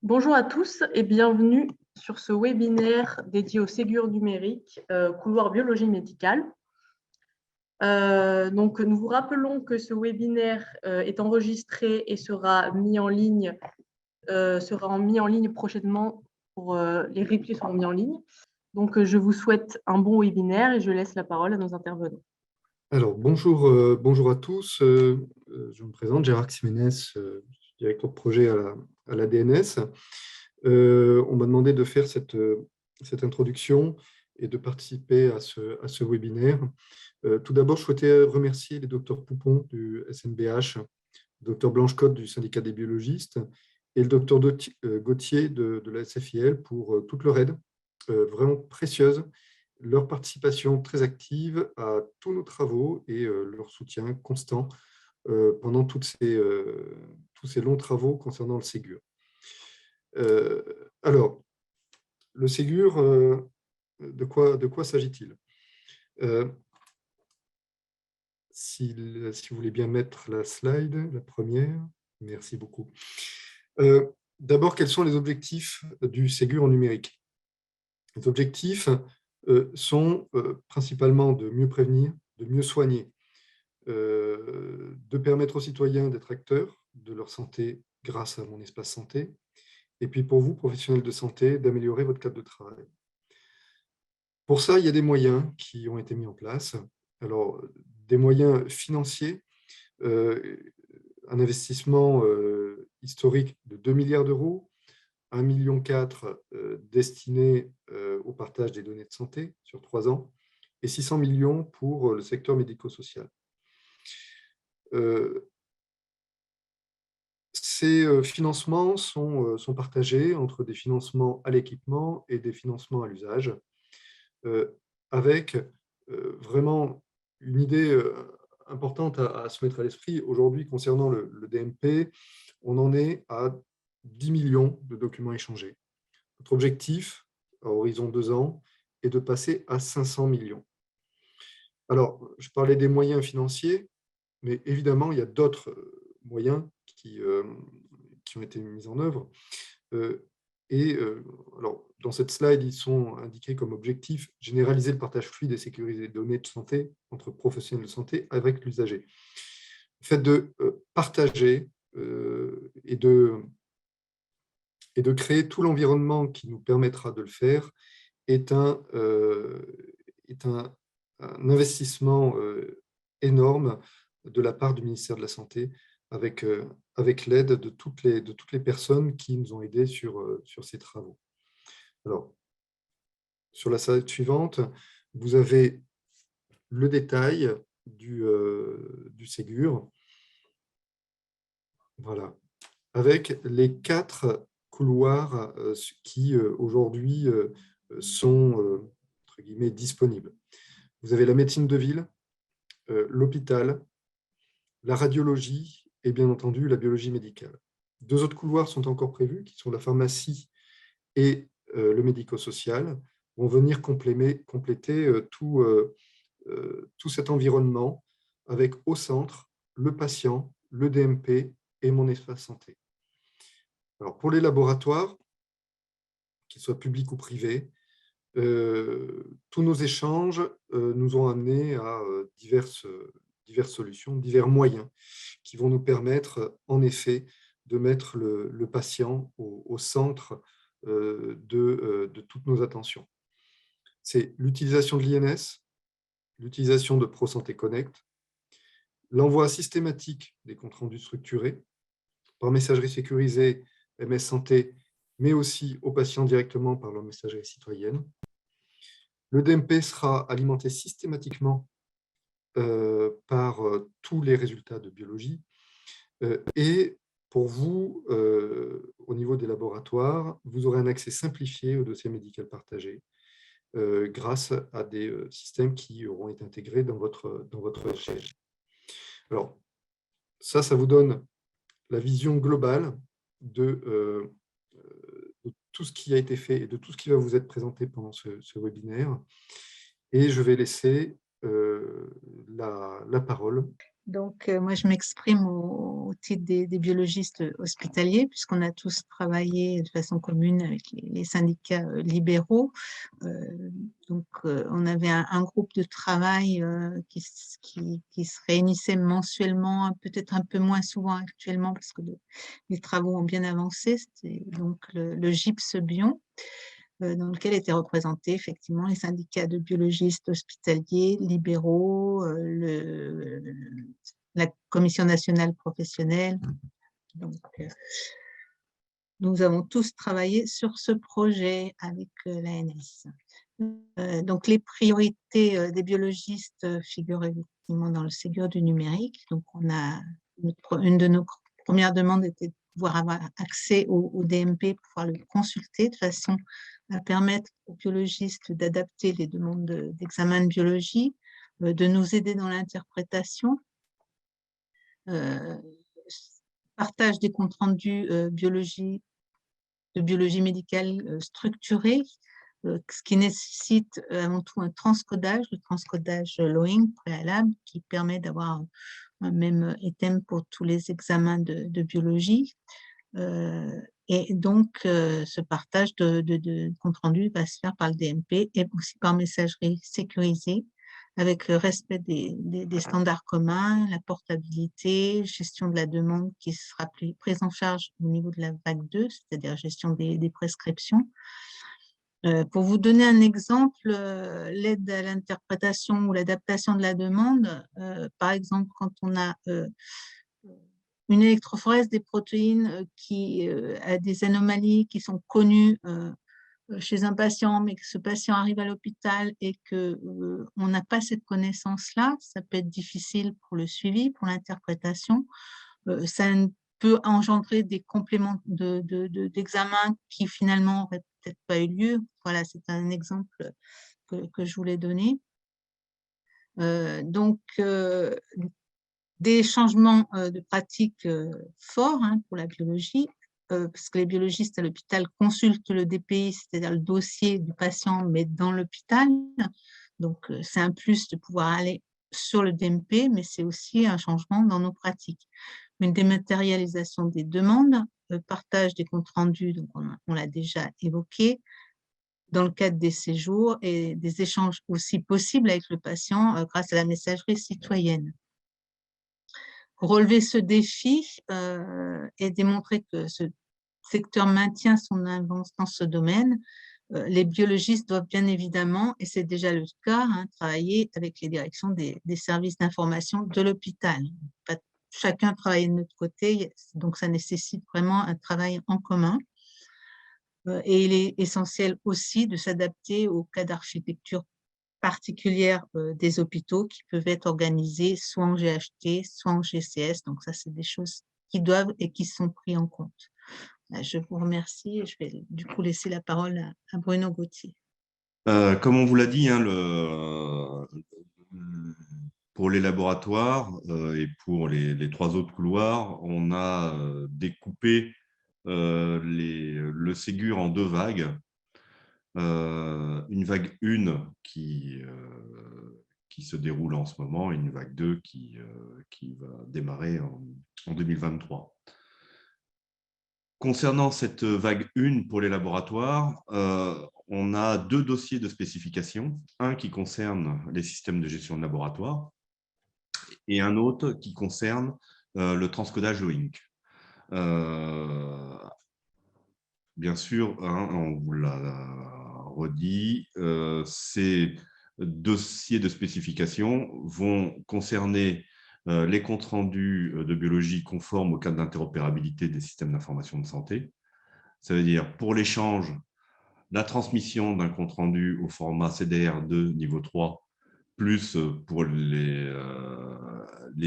Bonjour à tous et bienvenue sur ce webinaire dédié au Ségur numérique, couloir biologie médicale. Donc, nous vous rappelons que ce webinaire est enregistré et sera mis en ligne prochainement. Les replays seront mis en ligne. Donc, je vous souhaite un bon webinaire et je laisse la parole à nos intervenants. Alors, bonjour à tous. Je me présente, Gérard Ximénez, directeur de projet à la DNS. On m'a demandé de faire cette introduction et de participer à ce webinaire. Tout d'abord, je souhaitais remercier les docteurs Poupon du SNBH, le docteur Blanche-Côte du syndicat des biologistes et le docteur Gauthier de la SFIL pour toute leur aide, vraiment précieuse, leur participation très active à tous nos travaux et leur soutien constant pendant tous ces longs travaux concernant le Ségur. Alors, le Ségur, de quoi s'agit-il? Si vous voulez bien mettre la slide, la première, merci beaucoup. D'abord, quels sont les objectifs du Ségur en numérique? Les objectifs sont principalement de mieux prévenir, de mieux soigner, de permettre aux citoyens d'être acteurs de leur santé grâce à Mon Espace Santé, et puis pour vous, professionnels de santé, d'améliorer votre cadre de travail. Pour ça, il y a des moyens qui ont été mis en place. Alors, des moyens financiers, un investissement historique de 2 milliards d'euros, 1,4 million destiné au partage des données de santé sur 3 ans et 600 millions pour le secteur médico-social. Ces financements sont partagés entre des financements à l'équipement et des financements à l'usage, avec vraiment une idée importante à se mettre à l'esprit. Aujourd'hui, concernant le DMP, on en est à 10 millions de documents échangés. Notre objectif, à horizon 2 ans, est de passer à 500 millions. Alors, je parlais des moyens financiers, mais évidemment, il y a d'autres moyens qui ont été mis en œuvre. Alors, dans cette slide, ils sont indiqués comme objectif généraliser le partage fluide et sécuriser les données de santé entre professionnels de santé avec l'usager. Le fait de partager et de créer tout l'environnement qui nous permettra de le faire est un investissement énorme de la part du ministère de la Santé, avec l'aide de toutes les personnes qui nous ont aidés sur ces travaux. Alors, sur la slide suivante, vous avez le détail du Ségur. Voilà, avec les 4 couloirs qui aujourd'hui sont entre guillemets disponibles. Vous avez la médecine de ville, l'hôpital, la radiologie et bien entendu la biologie médicale. 2 autres couloirs sont encore prévus, qui sont la pharmacie et le médico-social, vont venir compléter tout cet environnement avec au centre le patient, le DMP et Mon Espace Santé. Alors pour les laboratoires, qu'ils soient publics ou privés, tous nos échanges nous ont amenés à diverses solutions, divers moyens qui vont nous permettre en effet de mettre le patient au centre de toutes nos attentions. C'est l'utilisation de l'INS, l'utilisation de ProSanté Connect, l'envoi systématique des comptes rendus structurés par messagerie sécurisée MS Santé, mais aussi aux patients directement par leur messagerie citoyenne. Le DMP sera alimenté systématiquement par tous les résultats de biologie. Et pour vous, au niveau des laboratoires, vous aurez un accès simplifié au dossier médical partagé grâce à des systèmes qui auront été intégrés dans votre siège. Alors, ça vous donne la vision globale de tout ce qui a été fait et de tout ce qui va vous être présenté pendant ce webinaire. Et je vais laisser la parole Donc, moi, je m'exprime au titre des biologistes hospitaliers, puisqu'on a tous travaillé de façon commune avec les syndicats libéraux. Donc, on avait un groupe de travail qui se réunissait mensuellement, peut-être un peu moins souvent actuellement, parce que les travaux ont bien avancé. C'était donc le GIPS Bion, dans lequel étaient représentés effectivement les syndicats de biologistes hospitaliers, libéraux, la Commission nationale professionnelle. Donc, nous avons tous travaillé sur ce projet avec l'ANS. Donc, les priorités des biologistes figurent effectivement dans le Ségur du numérique. Donc, une de nos premières demandes était de pouvoir avoir accès au DMP pour pouvoir le consulter de façon à permettre aux biologistes d'adapter les demandes d'examen de biologie, de nous aider dans l'interprétation, partage des comptes rendus de biologie médicale structurés, ce qui nécessite avant tout un transcodage, le transcodage Loing préalable, qui permet d'avoir un même item pour tous les examens de biologie. Et donc, ce partage de compte rendu va se faire par le DMP et aussi par messagerie sécurisée, avec le respect des standards communs, la portabilité, gestion de la demande qui sera prise en charge au niveau de la vague 2, c'est-à-dire gestion des prescriptions. Pour vous donner un exemple, l'aide à l'interprétation ou l'adaptation de la demande, par exemple, quand on a une électrophorèse des protéines qui a des anomalies qui sont connues chez un patient, mais que ce patient arrive à l'hôpital et qu'on n'a pas cette connaissance-là, ça peut être difficile pour le suivi, pour l'interprétation. Ça peut engendrer des compléments d'examen qui finalement n'auraient peut-être pas eu lieu. Voilà, c'est un exemple que je voulais donner. Donc, des changements de pratique forts pour la biologie, parce que les biologistes à l'hôpital consultent le DPI, c'est-à-dire le dossier du patient, mais dans l'hôpital. Donc, c'est un plus de pouvoir aller sur le DMP, mais c'est aussi un changement dans nos pratiques. Une dématérialisation des demandes, le partage des comptes rendus, donc on l'a déjà évoqué, dans le cadre des séjours et des échanges aussi possibles avec le patient grâce à la messagerie citoyenne. Pour relever ce défi et démontrer que ce secteur maintient son avance dans ce domaine, les biologistes doivent bien évidemment, et c'est déjà le cas, travailler avec les directions des services d'information de l'hôpital. Chacun travaille de notre côté, donc ça nécessite vraiment un travail en commun. Et il est essentiel aussi de s'adapter aux cas d'architecture particulières des hôpitaux qui peuvent être organisés soit en GHT, soit en GCS. Donc ça, c'est des choses qui doivent et qui sont prises en compte. Je vous remercie et je vais du coup laisser la parole à Bruno Gauthier. Comme on vous l'a dit, pour les laboratoires et pour les 3 autres couloirs, on a découpé le Ségur en 2 vagues. Une vague 1 qui se déroule en ce moment, et une vague 2 qui va démarrer en 2023. Concernant cette vague 1 pour les laboratoires, on a 2 dossiers de spécification, un qui concerne les systèmes de gestion de laboratoire et un autre qui concerne le transcodage Loing. Bien sûr, on vous l'a redit, ces dossiers de spécification vont concerner les comptes rendus de biologie conformes au cadre d'interopérabilité des systèmes d'information de santé. Ça veut dire pour l'échange, la transmission d'un compte rendu au format CDR2 niveau 3, plus pour les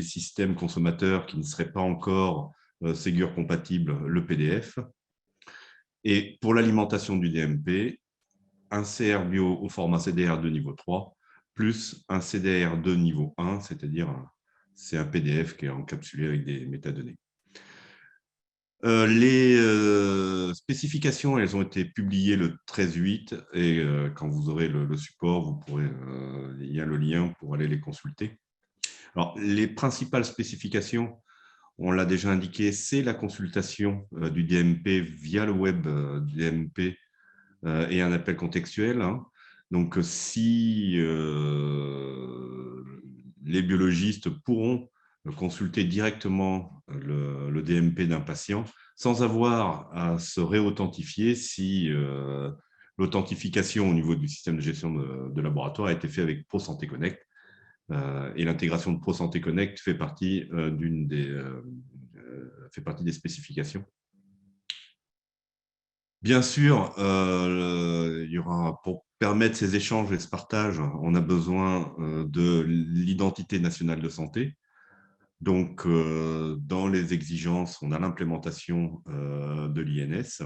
systèmes consommateurs qui ne seraient pas encore Ségur compatibles, le PDF. Et pour l'alimentation du DMP, un CR bio au format CDR2 niveau 3, plus un CDR2 niveau 1, c'est-à-dire c'est un PDF qui est encapsulé avec des métadonnées. Les spécifications, elles ont été publiées le 13/8 et quand vous aurez le support, il y a le lien pour aller les consulter. Alors, les principales spécifications, on l'a déjà indiqué, c'est la consultation du DMP via le web DMP et un appel contextuel. Hein. Donc, si les biologistes pourront consulter directement le DMP d'un patient sans avoir à se réauthentifier si l'authentification au niveau du système de gestion de laboratoire a été fait avec ProSanté Connect. Et l'intégration de ProSanté Connect fait partie des spécifications. Bien sûr, il y aura, pour permettre ces échanges et ce partage, on a besoin de l'identité nationale de santé. Donc, dans les exigences, on a l'implémentation de l'INS.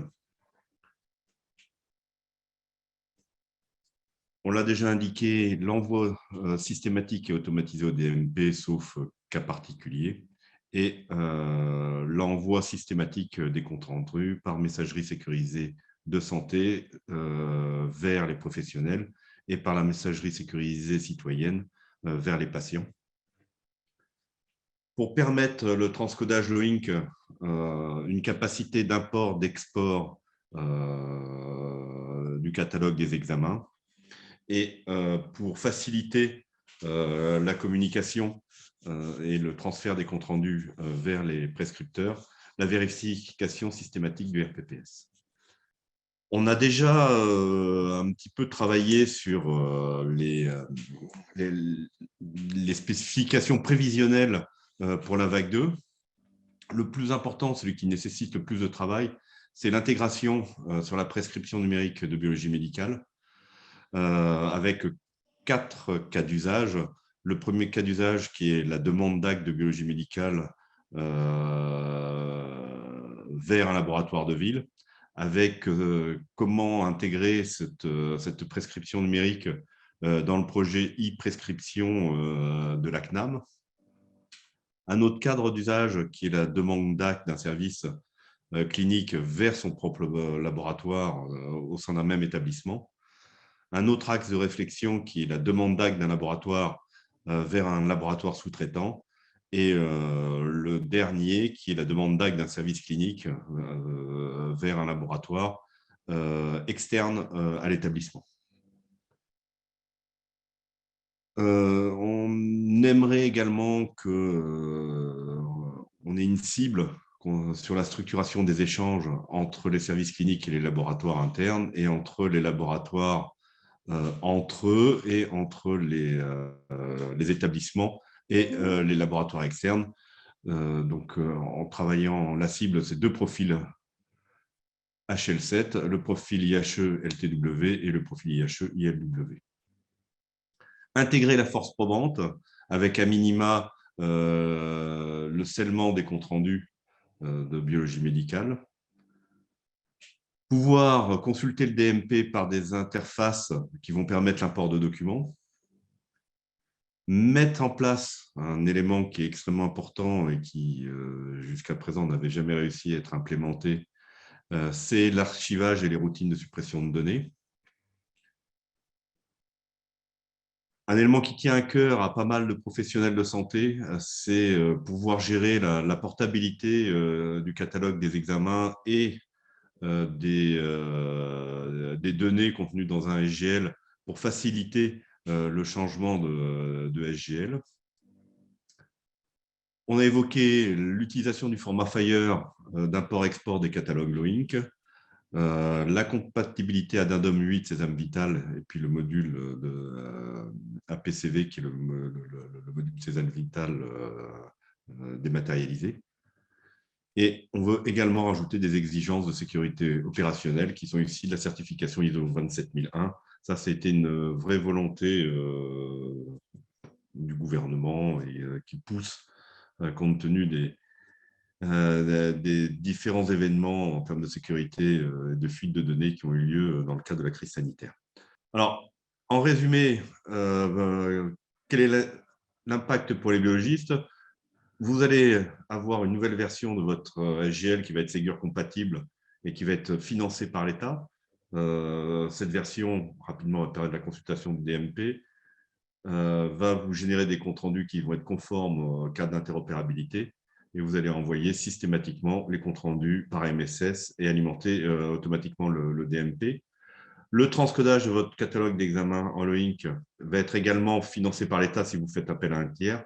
On l'a déjà indiqué, l'envoi systématique et automatisé au DMP, sauf cas particulier, et l'envoi systématique des comptes rendus par messagerie sécurisée de santé vers les professionnels et par la messagerie sécurisée citoyenne vers les patients. Pour permettre le transcodage LOINC, une capacité d'import, d'export du catalogue des examens, et pour faciliter la communication et le transfert des comptes rendus vers les prescripteurs, la vérification systématique du RPPS. On a déjà un petit peu travaillé sur les spécifications prévisionnelles pour la vague 2. Le plus important, celui qui nécessite le plus de travail, c'est l'intégration sur la prescription numérique de biologie médicale, avec 4 cas d'usage. Le premier cas d'usage qui est la demande d'acte de biologie médicale vers un laboratoire de ville, avec comment intégrer cette prescription numérique dans le projet e-prescription de la CNAM. Un autre cadre d'usage qui est la demande d'acte d'un service clinique vers son propre laboratoire au sein d'un même établissement. Un autre axe de réflexion qui est la demande d'acte d'un laboratoire vers un laboratoire sous-traitant. Et le dernier qui est la demande d'acte d'un service clinique vers un laboratoire externe à l'établissement. On aimerait également qu'on ait une cible sur la structuration des échanges entre les services cliniques et les laboratoires internes et entre les laboratoires entre eux et entre les établissements et les laboratoires externes. Donc, en travaillant la cible, c'est 2 profils HL7, le profil IHE-LTW et le profil IHE-ILW. Intégrer la force probante avec à minima le scellement des comptes rendus de biologie médicale. Pouvoir consulter le DMP par des interfaces qui vont permettre l'import de documents. Mettre en place un élément qui est extrêmement important et qui, jusqu'à présent, n'avait jamais réussi à être implémenté, c'est l'archivage et les routines de suppression de données. Un élément qui tient à cœur à pas mal de professionnels de santé, c'est pouvoir gérer la portabilité du catalogue des examens et des données contenues dans un SGL pour faciliter le changement de SGL. On a évoqué l'utilisation du format FHIR d'import-export des catalogues LOINC, la compatibilité Addendum 8, Sésame Vital, et puis le module de APCV, qui est le module Sésame Vital dématérialisé. Et on veut également rajouter des exigences de sécurité opérationnelle qui sont ici de la certification ISO 27001. Ça, c'était une vraie volonté du gouvernement et qui pousse, compte tenu des différents événements en termes de sécurité et de fuite de données qui ont eu lieu dans le cadre de la crise sanitaire. Alors, en résumé, quel est l'impact pour les biologistes? Vous allez avoir une nouvelle version de votre SGL qui va être Ségur compatible et qui va être financée par l'État. Cette version, rapidement, va permettre la consultation du DMP. va vous générer des comptes rendus qui vont être conformes au cadre d'interopérabilité et vous allez envoyer systématiquement les comptes rendus par MSS et alimenter automatiquement le DMP. Le transcodage de votre catalogue d'examen en LOINC va être également financé par l'État si vous faites appel à un tiers.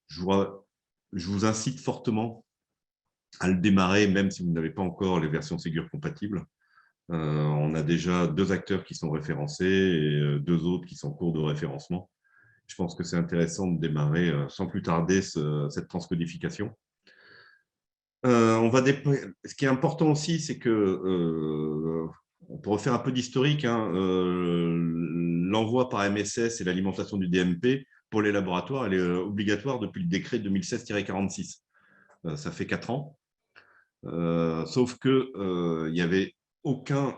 Je vous incite fortement à le démarrer, même si vous n'avez pas encore les versions Ségur compatibles. On a déjà 2 acteurs qui sont référencés et 2 autres qui sont en cours de référencement. Je pense que c'est intéressant de démarrer sans plus tarder cette transcodification. Ce qui est important aussi, c'est que, on peut refaire un peu d'historique, hein, l'envoi par MSS et l'alimentation du DMP pour les laboratoires, elle est obligatoire depuis le décret 2016-46. Ça fait 4 ans. Sauf qu'il n'y avait aucun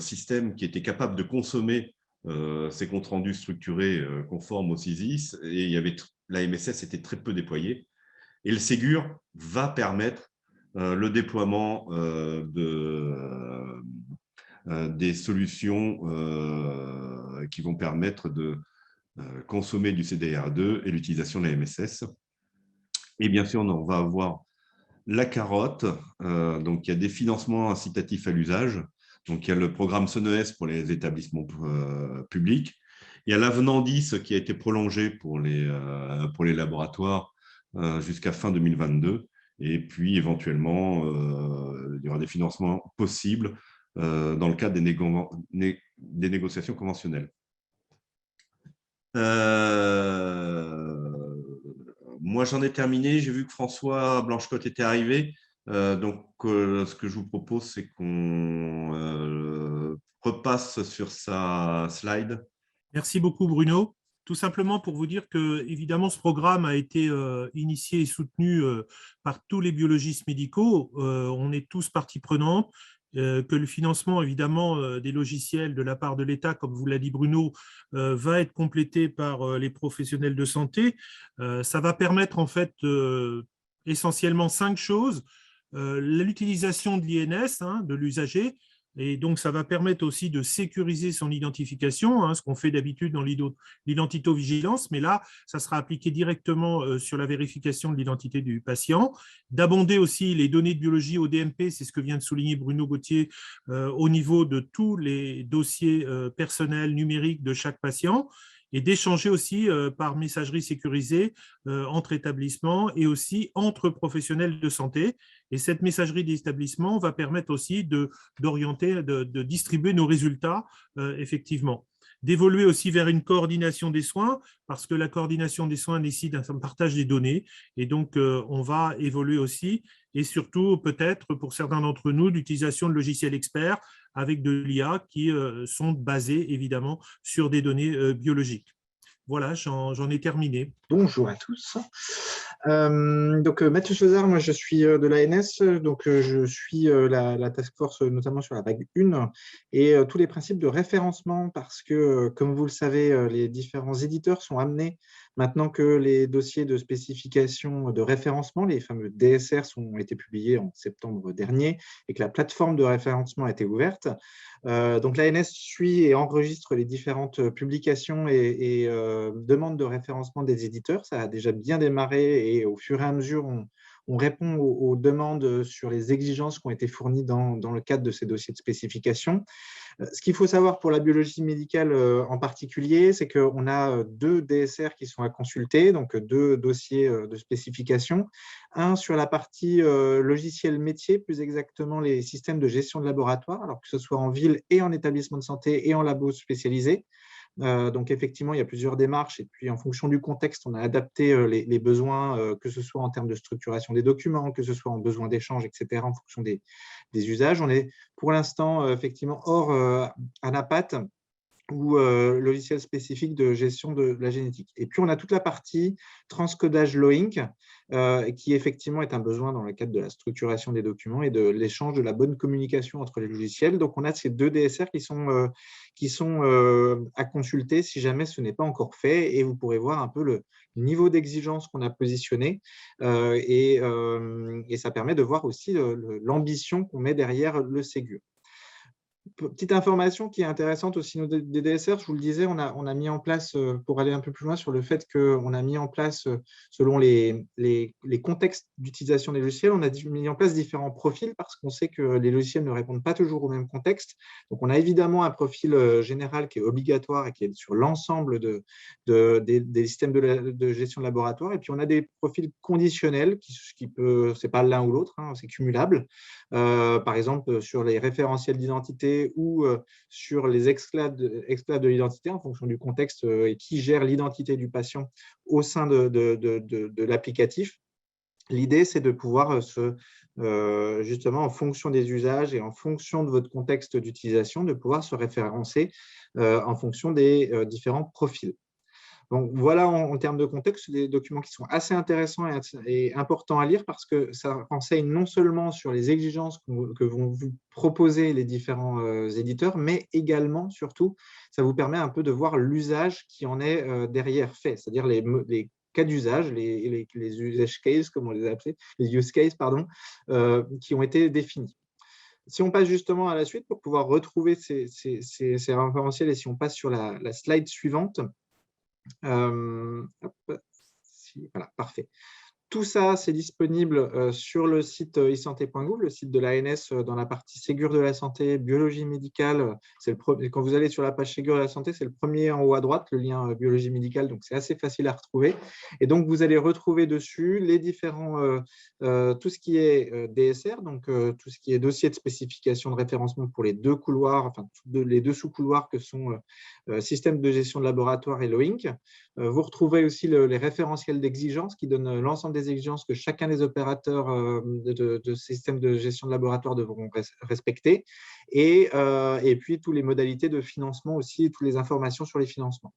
système qui était capable de consommer ces comptes rendus structurés conformes au CISIS, et la MSS était très peu déployée. Et le Ségur va permettre le déploiement des solutions qui vont permettre de consommer du CDR2 et l'utilisation de la MSS. Et bien sûr, on va avoir la carotte, donc il y a des financements incitatifs à l'usage. Donc il y a le programme SONES pour les établissements publics. Il y a l'avenant 10 qui a été prolongé pour les laboratoires jusqu'à fin 2022. Et puis éventuellement, il y aura des financements possibles dans le cadre des négociations conventionnelles. Moi, j'en ai terminé. J'ai vu que François Blanchecotte était arrivé. Donc, ce que je vous propose, c'est qu'on repasse sur sa slide. Merci beaucoup, Bruno. Tout simplement pour vous dire que, évidemment, ce programme a été initié et soutenu par tous les biologistes médicaux. On est tous partie prenante. Que le financement, évidemment, des logiciels de la part de l'État, comme vous l'a dit Bruno, va être complété par les professionnels de santé. Ça va permettre, en fait, essentiellement 5 choses. L'utilisation de l'INS, hein, de l'usager, et donc ça va permettre aussi de sécuriser son identification, hein, ce qu'on fait d'habitude dans l'identitovigilance, mais là, ça sera appliqué directement sur la vérification de l'identité du patient, d'abonder aussi les données de biologie au DMP, c'est ce que vient de souligner Bruno Gauthier, au niveau de tous les dossiers personnels numériques de chaque patient, et d'échanger aussi par messagerie sécurisée entre établissements et aussi entre professionnels de santé. Et cette messagerie d'établissement va permettre aussi d'orienter, de distribuer nos résultats, effectivement. D'évoluer aussi vers une coordination des soins, parce que la coordination des soins nécessite un partage des données. Et donc, on va évoluer aussi. Et surtout, peut-être, pour certains d'entre nous, l'utilisation de logiciels experts avec de l'IA qui sont basés, évidemment, sur des données biologiques. Voilà, j'en ai terminé. Bonjour à tous. Donc Mathieu Chazard, moi je suis de l'ANS, donc je suis la task force notamment sur la vague 1 et tous les principes de référencement parce que, comme vous le savez, les différents éditeurs sont amenés, maintenant que les dossiers de spécification de référencement, les fameux DSR, ont été publiés en septembre dernier et que la plateforme de référencement a été ouverte. Donc l'ANS suit et enregistre les différentes publications et demandes de référencement des éditeurs. Ça a déjà bien démarré et au fur et à mesure, on répond aux demandes sur les exigences qui ont été fournies dans le cadre de ces dossiers de spécification. Ce qu'il faut savoir pour la biologie médicale en particulier, c'est qu'on a 2 DSR qui sont à consulter, donc 2 dossiers de spécification. Un sur la partie logiciel métier, plus exactement les systèmes de gestion de laboratoire, alors que ce soit en ville et en établissement de santé et en labo spécialisé. Donc, effectivement, il y a plusieurs démarches et puis en fonction du contexte, on a adapté les besoins, que ce soit en termes de structuration des documents, que ce soit en besoin d'échange, etc., en fonction des usages. On est pour l'instant effectivement hors ANAPAT ou logiciel spécifique de gestion de la génétique. Et puis, on a toute la partie transcodage LOINC, qui effectivement est un besoin dans le cadre de la structuration des documents et de l'échange de la bonne communication entre les logiciels. Donc, on a ces 2 DSR qui sont à consulter si jamais ce n'est pas encore fait. Et vous pourrez voir un peu le niveau d'exigence qu'on a positionné. Et ça permet de voir aussi l'ambition qu'on met derrière le Ségur. Petite information qui est intéressante aussi des DSR, je vous le disais, on a mis en place, pour aller un peu plus loin sur le fait qu'on a mis en place, selon les contextes d'utilisation des logiciels, on a mis en place différents profils parce qu'on sait que les logiciels ne répondent pas toujours au même contexte. Donc, on a évidemment un profil général qui est obligatoire et qui est sur l'ensemble des systèmes de gestion de laboratoire. Et puis, on a des profils conditionnels ce n'est pas l'un ou l'autre, hein, c'est cumulable. Par exemple, sur les référentiels d'identité ou sur les exclaves de l'identité en fonction du contexte et qui gère l'identité du patient au sein de l'applicatif. L'idée, c'est de pouvoir justement, en fonction des usages et en fonction de votre contexte d'utilisation, de pouvoir se référencer en fonction des différents profils. Donc, voilà en termes de contexte, des documents qui sont assez intéressants et importants à lire parce que ça renseigne non seulement sur les exigences que vont vous proposer les différents éditeurs, mais également, surtout, ça vous permet un peu de voir l'usage qui en est derrière fait, c'est-à-dire les cas d'usage, les usage cases, comme on les a appelés, les use cases, pardon, qui ont été définis. Si on passe justement à la suite pour pouvoir retrouver ces référentiels et si on passe sur la slide suivante, voilà, parfait. Tout ça, c'est disponible sur le site e-santé.gouv, le site de l'ANS dans la partie Ségur de la santé, biologie médicale. Quand vous allez sur la page Ségur de la santé, c'est le premier en haut à droite, le lien biologie médicale, donc c'est assez facile à retrouver. Et donc, vous allez retrouver dessus les différents, tout ce qui est DSR, donc tout ce qui est dossier de spécification de référencement pour les deux couloirs, enfin les deux sous-couloirs que sont système de gestion de laboratoire et LOINC. Vous retrouvez aussi les référentiels d'exigence qui donnent l'ensemble des exigences que chacun des opérateurs de systèmes de gestion de laboratoire devront respecter et puis toutes les modalités de financement aussi, toutes les informations sur les financements.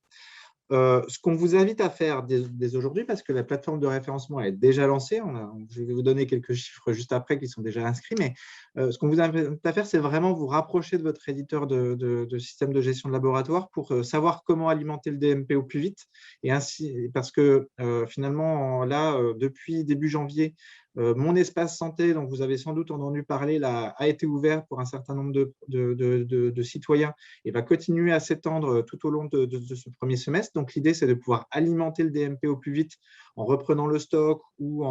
Ce qu'on vous invite à faire dès aujourd'hui, parce que la plateforme de référencement est déjà lancée, je vais vous donner quelques chiffres juste après qui sont déjà inscrits, mais ce qu'on vous invite à faire, c'est vraiment vous rapprocher de votre éditeur de système de gestion de laboratoire pour savoir comment alimenter le DMP au plus vite. Et ainsi, parce que finalement, là, depuis début janvier, mon espace santé, dont vous avez sans doute entendu parler, là, a été ouvert pour un certain nombre de citoyens et va continuer à s'étendre tout au long de ce premier semestre. Donc, l'idée, c'est de pouvoir alimenter le DMP au plus vite en reprenant le stock ou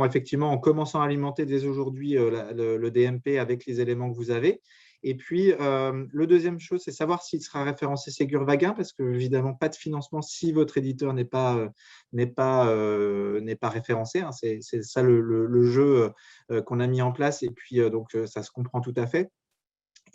effectivement en commençant à alimenter dès aujourd'hui le DMP avec les éléments que vous avez. Et puis, le deuxième chose, c'est savoir s'il sera référencé Ségur Vaguin, parce que évidemment, pas de financement si votre éditeur n'est pas référencé. Hein. C'est ça le jeu qu'on a mis en place, et puis donc ça se comprend tout à fait.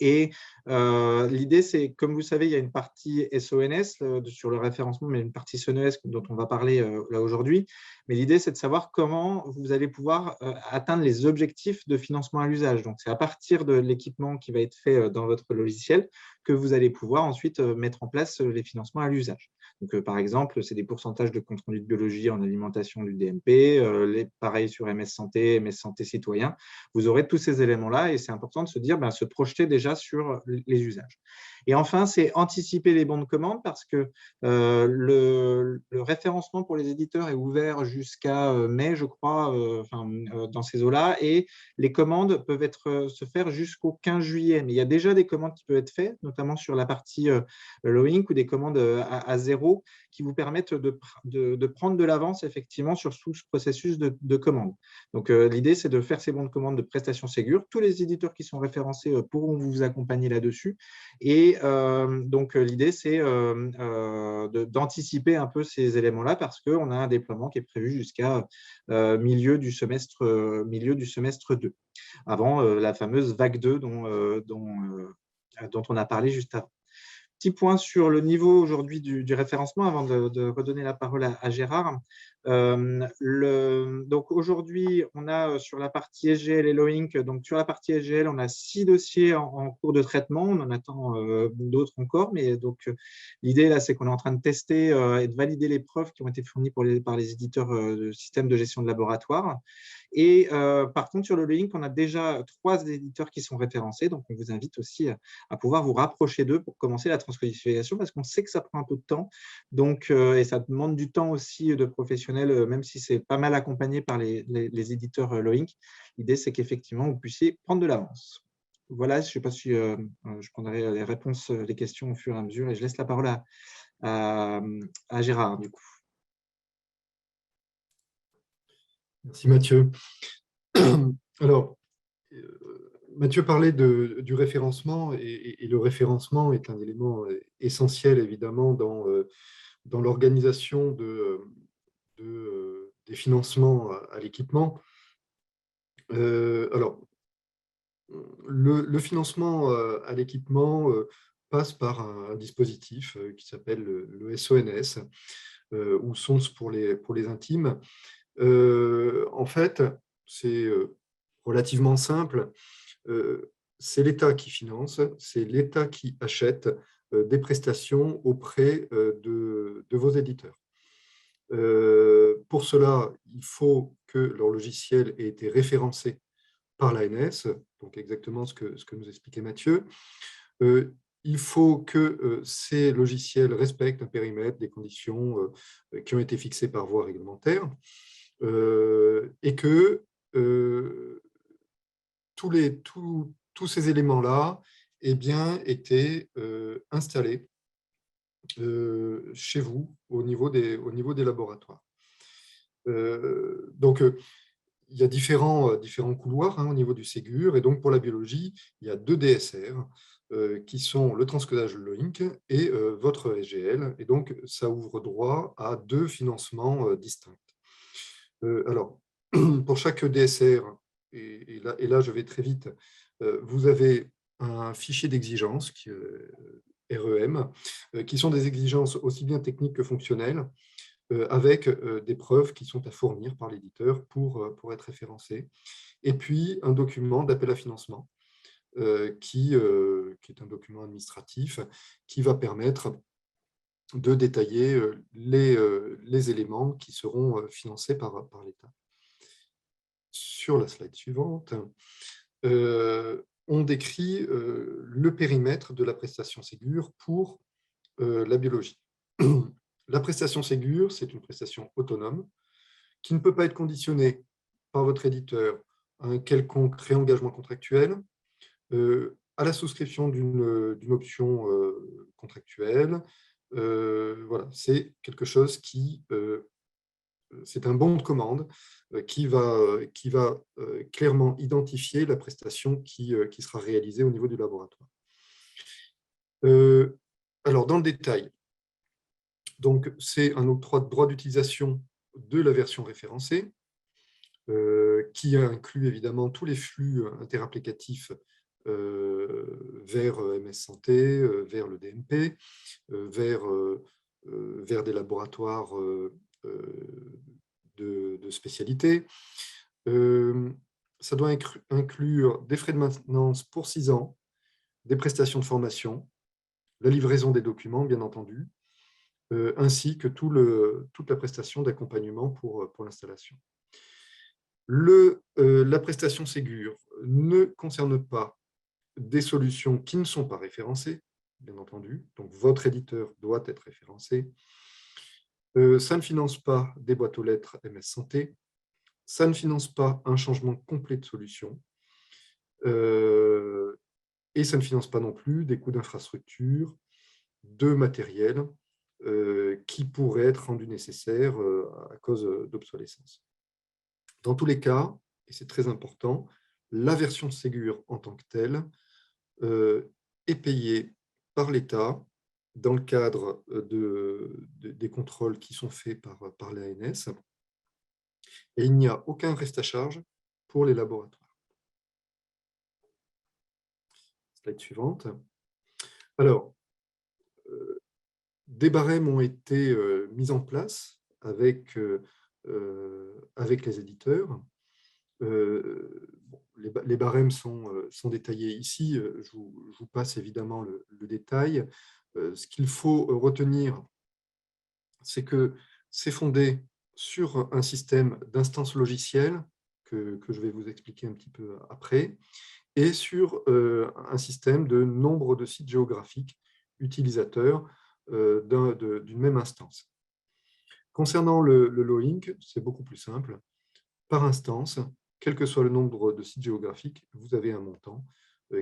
Et l'idée, c'est, comme vous savez, il y a une partie SONS sur le référencement, mais une partie SONS dont on va parler là aujourd'hui. Mais l'idée, c'est de savoir comment vous allez pouvoir atteindre les objectifs de financement à l'usage. Donc, c'est à partir de l'équipement qui va être fait dans votre logiciel que vous allez pouvoir ensuite mettre en place les financements à l'usage. Donc, par exemple, c'est des pourcentages de compte rendu de biologie en alimentation du DMP, pareil sur MS Santé Citoyen. Vous aurez tous ces éléments-là et c'est important de se dire, se projeter déjà sur les usages. Et enfin, c'est anticiper les bons de commande parce que le référencement pour les éditeurs est ouvert jusqu'à mai, je crois, dans ces eaux-là, et les commandes peuvent se faire jusqu'au 15 juillet. Mais il y a déjà des commandes qui peuvent être faites, notamment sur la partie LOINC ou des commandes à zéro qui vous permettent de prendre de l'avance effectivement sur tout ce processus de commande. Donc, l'idée, c'est de faire ces bons de commande de prestations Ségur. Tous les éditeurs qui sont référencés pourront vous accompagner là-dessus. Et donc, l'idée, c'est d'anticiper un peu ces éléments-là parce qu'on a un déploiement qui est prévu jusqu'à milieu du semestre 2, avant la fameuse vague 2 dont on a parlé juste avant. Petit point sur le niveau aujourd'hui du référencement avant de redonner la parole à Gérard. Donc aujourd'hui, on a sur la partie SGL et LOINC, donc sur la partie SGL, on a 6 dossiers en cours de traitement. On en attend d'autres encore, mais donc l'idée là, c'est qu'on est en train de tester et de valider les preuves qui ont été fournies par les éditeurs de systèmes de gestion de laboratoire. Et par contre, sur le LOINC, on a déjà 3 éditeurs qui sont référencés, donc on vous invite aussi à pouvoir vous rapprocher d'eux pour commencer la transcodification parce qu'on sait que ça prend un peu de temps, donc, et ça demande du temps aussi de professionnels, même si c'est pas mal accompagné par les éditeurs LOINC. L'idée, c'est qu'effectivement, vous puissiez prendre de l'avance. voilà, je ne sais pas si je prendrai les réponses, les questions au fur et à mesure, et je laisse la parole à Gérard, du coup. Merci Mathieu. Alors, Mathieu parlait du référencement, et le référencement est un élément essentiel, évidemment, dans l'organisation des financements à l'équipement. Alors, le financement à l'équipement passe par un dispositif qui s'appelle le SONS, ou SONS pour les intimes. En fait, c'est relativement simple. C'est l'État qui finance, c'est l'État qui achète des prestations auprès de vos éditeurs. Pour cela, il faut que leur logiciel ait été référencé par l'ANS, donc exactement ce que nous expliquait Mathieu. Il faut que ces logiciels respectent un périmètre, des conditions qui ont été fixées par voie réglementaire, et que tous ces éléments-là aient bien été installés chez vous au niveau des laboratoires. Donc, il y a différents couloirs au niveau du Ségur, et donc pour la biologie, il y a 2 DSR qui sont le transcodage LOINC et votre SGL, et donc ça ouvre droit à 2 financements distincts. Alors, pour chaque DSR, et là je vais très vite, vous avez un fichier d'exigence, REM, qui sont des exigences aussi bien techniques que fonctionnelles, avec des preuves qui sont à fournir par l'éditeur pour être référencé. Et puis, un document d'appel à financement, qui est un document administratif qui va permettre de détailler les éléments qui seront financés par l'État. Sur la slide suivante, on décrit le périmètre de la prestation Ségur pour la biologie. La prestation Ségur, c'est une prestation autonome qui ne peut pas être conditionnée par votre éditeur à un quelconque réengagement contractuel, à la souscription d'une option contractuelle. Voilà, c'est quelque chose c'est un bon de commande qui va clairement identifier la prestation qui sera réalisée au niveau du laboratoire. Alors, dans le détail, donc c'est un octroi de droit d'utilisation de la version référencée, qui inclut évidemment tous les flux interapplicatifs vers MS Santé, vers le DMP, vers des laboratoires de spécialité. Ça doit inclure des frais de maintenance pour 6 ans, des prestations de formation, la livraison des documents, bien entendu, ainsi que toute la prestation d'accompagnement pour l'installation. La prestation Ségur ne concerne pas des solutions qui ne sont pas référencées, bien entendu, donc votre éditeur doit être référencé. Ça ne finance pas des boîtes aux lettres MS Santé, ça ne finance pas un changement complet de solution, et ça ne finance pas non plus des coûts d'infrastructure, de matériel qui pourraient être rendus nécessaires à cause d'obsolescence. Dans tous les cas, et c'est très important, la version Ségur en tant que telle est payée par l'État dans le cadre des contrôles qui sont faits par l'ANS, et il n'y a aucun reste à charge pour les laboratoires. Slide suivante. Alors, des barèmes ont été mis en place avec les éditeurs. Les barèmes sont détaillés ici. Je vous passe évidemment le détail. Ce qu'il faut retenir, c'est que c'est fondé sur un système d'instances logicielles que je vais vous expliquer un petit peu après, et sur un système de nombre de sites géographiques utilisateurs d'une même instance. Concernant le LOINC, c'est beaucoup plus simple. Par instance, quel que soit le nombre de sites géographiques, vous avez un montant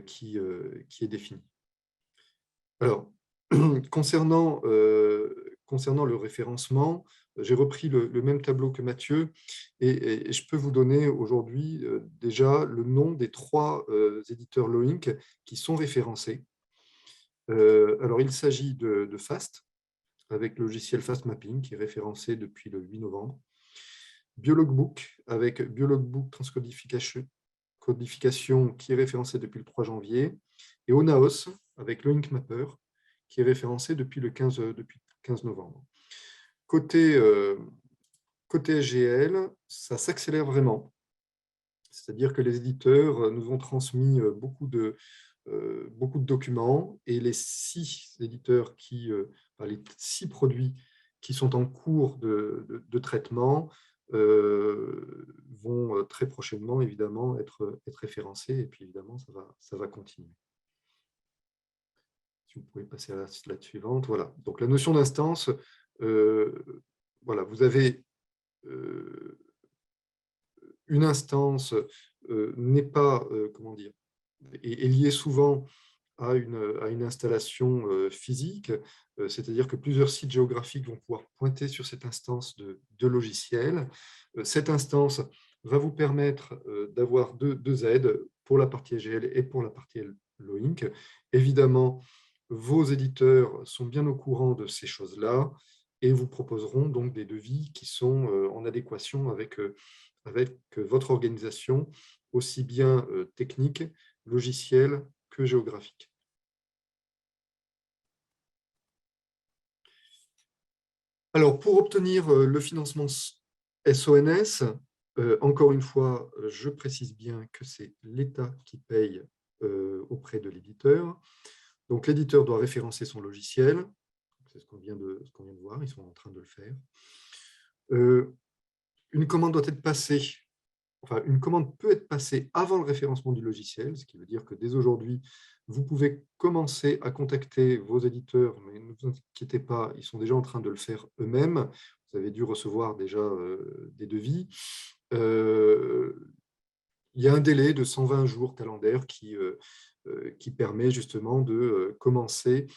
qui est définie. Alors, concernant le référencement, j'ai repris le même tableau que Mathieu et je peux vous donner aujourd'hui déjà le nom des 3 éditeurs Loink qui sont référencés. Alors, il s'agit de FAST, avec le logiciel Fast Mapping, qui est référencé depuis le 8 novembre. Biologbook, avec Biologbook Transcodification, qui est référencé depuis le 3 janvier. Et Onaos, avec Loink Mapper, qui est référencé depuis le 15 novembre. Côté SGL, ça s'accélère vraiment. C'est-à-dire que les éditeurs nous ont transmis beaucoup de documents et les 6 éditeurs les 6 produits qui sont en cours de traitement vont très prochainement évidemment être référencés et puis évidemment ça va continuer. Si vous pouvez passer à la slide suivante, voilà. Donc la notion d'instance, voilà, vous avez une instance n'est pas, comment dire, est liée souvent à une installation physique, c'est-à-dire que plusieurs sites géographiques vont pouvoir pointer sur cette instance de logiciel. Cette instance va vous permettre d'avoir deux aides pour la partie SGL et pour la partie Loink. Évidemment, vos éditeurs sont bien au courant de ces choses-là et vous proposeront donc des devis qui sont en adéquation avec votre organisation, aussi bien technique, logiciel que géographique. Alors, pour obtenir le financement SONS, encore une fois, je précise bien que c'est l'État qui paye auprès de l'éditeur. Donc, l'éditeur doit référencer son logiciel. C'est ce qu'on vient de voir, ils sont en train de le faire. Une commande doit être passée. Enfin, une commande peut être passée avant le référencement du logiciel, ce qui veut dire que dès aujourd'hui, vous pouvez commencer à contacter vos éditeurs, mais ne vous inquiétez pas, ils sont déjà en train de le faire eux-mêmes. Vous avez dû recevoir déjà des devis. Il y a un délai de 120 jours calendaires qui permet justement de commencer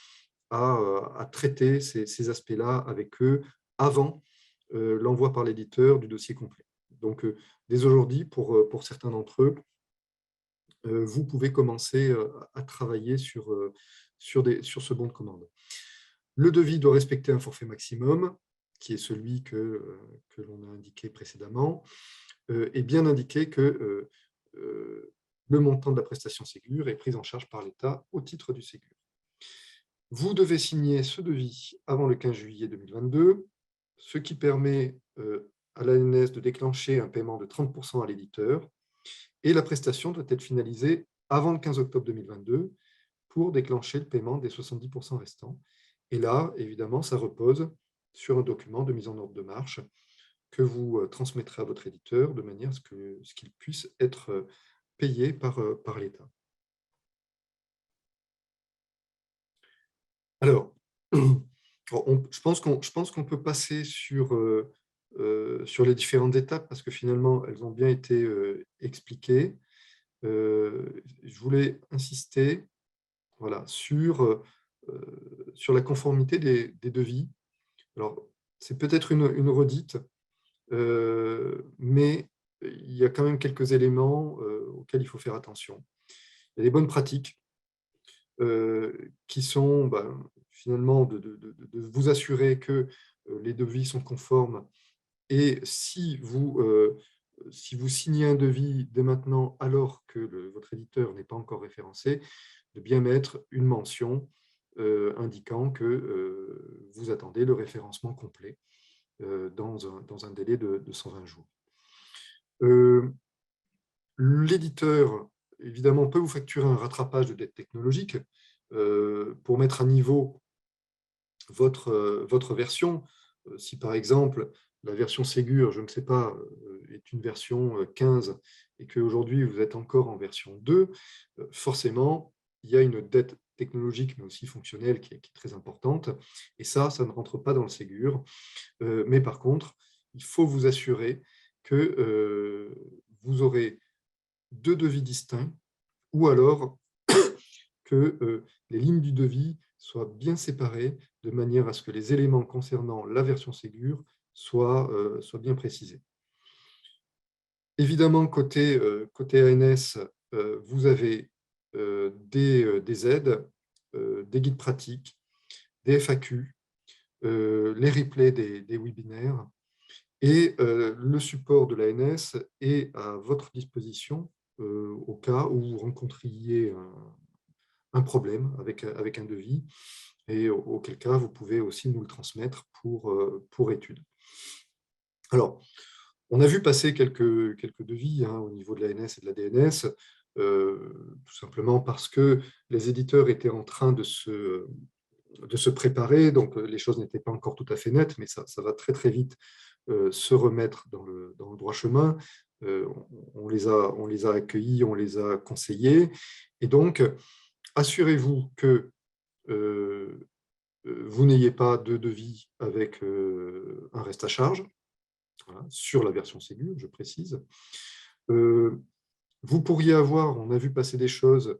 à traiter ces aspects-là avec eux avant l'envoi par l'éditeur du dossier complet. Donc, dès aujourd'hui, pour certains d'entre eux, vous pouvez commencer à travailler sur ce bon de commande. Le devis doit respecter un forfait maximum, qui est celui que l'on a indiqué précédemment, et bien indiquer que le montant de la prestation Ségur est pris en charge par l'État au titre du Ségur. Vous devez signer ce devis avant le 15 juillet 2022, ce qui permet à l'ANS de déclencher un paiement de 30% à l'éditeur, et la prestation doit être finalisée avant le 15 octobre 2022 pour déclencher le paiement des 70% restants. Et là, évidemment, ça repose sur un document de mise en ordre de marche que vous transmettrez à votre éditeur de manière à ce qu'il puisse être payé par l'État. Alors, je pense qu'on peut passer sur les différentes étapes parce que finalement, elles ont bien été expliquées. Je voulais insister sur la conformité des devis. Alors, c'est peut-être une redite, mais il y a quand même quelques éléments auxquels il faut faire attention. Il y a des bonnes pratiques qui sont finalement de vous assurer que les devis sont conformes. Et si vous signez un devis dès maintenant alors que votre éditeur n'est pas encore référencé, de bien mettre une mention indiquant que vous attendez le référencement complet dans un délai de 120 jours. L'éditeur, évidemment, peut vous facturer un rattrapage de dette technologique pour mettre à niveau votre version. Si par exemple, la version Ségur, je ne sais pas, est une version 15 et qu'aujourd'hui vous êtes encore en version 2, forcément, il y a une dette technologique mais aussi fonctionnelle qui est très importante. Et ça ne rentre pas dans le Ségur. Mais par contre, il faut vous assurer que vous aurez 2 devis distincts ou alors que les lignes du devis soient bien séparées de manière à ce que les éléments concernant la version Ségur soient bien précisés. Évidemment, côté ANS, vous avez des aides, des guides pratiques, des FAQ, les replays des webinaires, et le support de l'ANS est à votre disposition au cas où vous rencontriez un problème avec un devis, et auquel cas vous pouvez aussi nous le transmettre pour étude. Alors, on a vu passer quelques devis au niveau de l'ANS et de la DNS, tout simplement parce que les éditeurs étaient en train de se préparer, donc les choses n'étaient pas encore tout à fait nettes, mais ça va très très vite se remettre dans le droit chemin. On les a accueillis, on les a conseillés, et donc assurez-vous que vous n'ayez pas de devis avec un reste à charge, voilà, sur la version Ségur, je précise. Vous pourriez avoir, on a vu passer des choses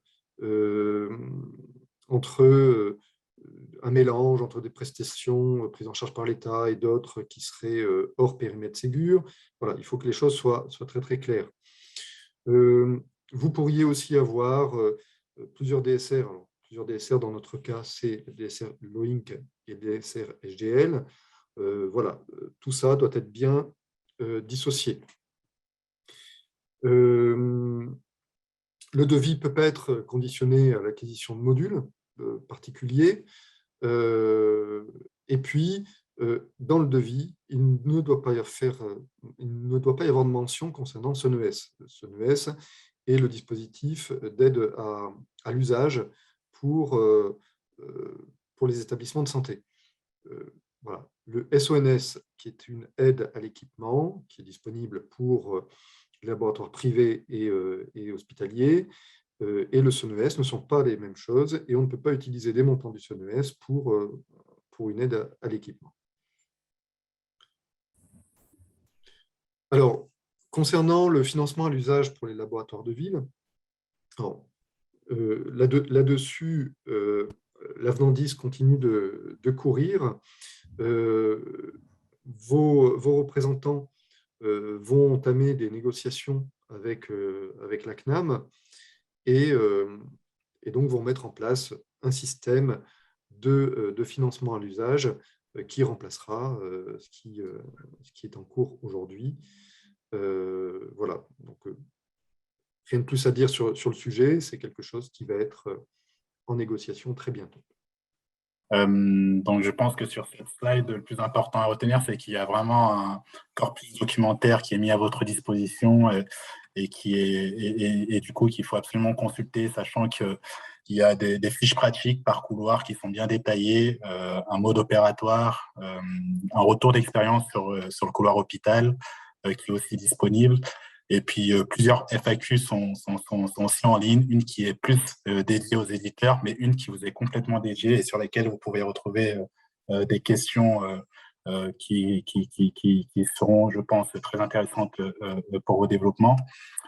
entre un mélange entre des prestations prises en charge par l'État et d'autres qui seraient hors périmètre Ségur. Voilà, il faut que les choses soient très très claires. Vous pourriez aussi avoir plusieurs DSR. Alors, plusieurs DSR, dans notre cas, c'est le DSR LOINC et le DSR SGL. Voilà, tout ça doit être bien dissocié. Le devis peut pas être conditionné à l'acquisition de modules particuliers. Et puis, dans le devis, il ne doit pas y avoir de mention concernant SONES. SONES est le dispositif d'aide à l'usage pour les établissements de santé. Voilà. Le SONS, qui est une aide à l'équipement, qui est disponible pour les laboratoires privés et hospitaliers, et le SONES ne sont pas les mêmes choses, et on ne peut pas utiliser des montants du SONES pour une aide à l'équipement. Alors, concernant le financement à l'usage pour les laboratoires de ville, là-dessus, l'avenant 10 continue de courir. Vos représentants vont entamer des négociations avec la CNAM, et donc vont mettre en place un système de financement à l'usage qui remplacera ce qui est en cours aujourd'hui. Voilà, donc rien de plus à dire sur le sujet, c'est quelque chose qui va être en négociation très bientôt. Donc, je pense que sur cette slide, le plus important à retenir, c'est qu'il y a vraiment un corpus documentaire qui est mis à votre disposition et du coup, qu'il faut absolument consulter, sachant qu'il y a des fiches pratiques par couloir qui sont bien détaillées, un mode opératoire, un retour d'expérience sur le couloir hôpital qui est aussi disponible. Et puis, plusieurs FAQ sont aussi en ligne, une qui est plus dédiée aux éditeurs, mais une qui vous est complètement dédiée et sur lesquelles vous pouvez retrouver des questions qui seront, je pense, très intéressantes pour vos développements.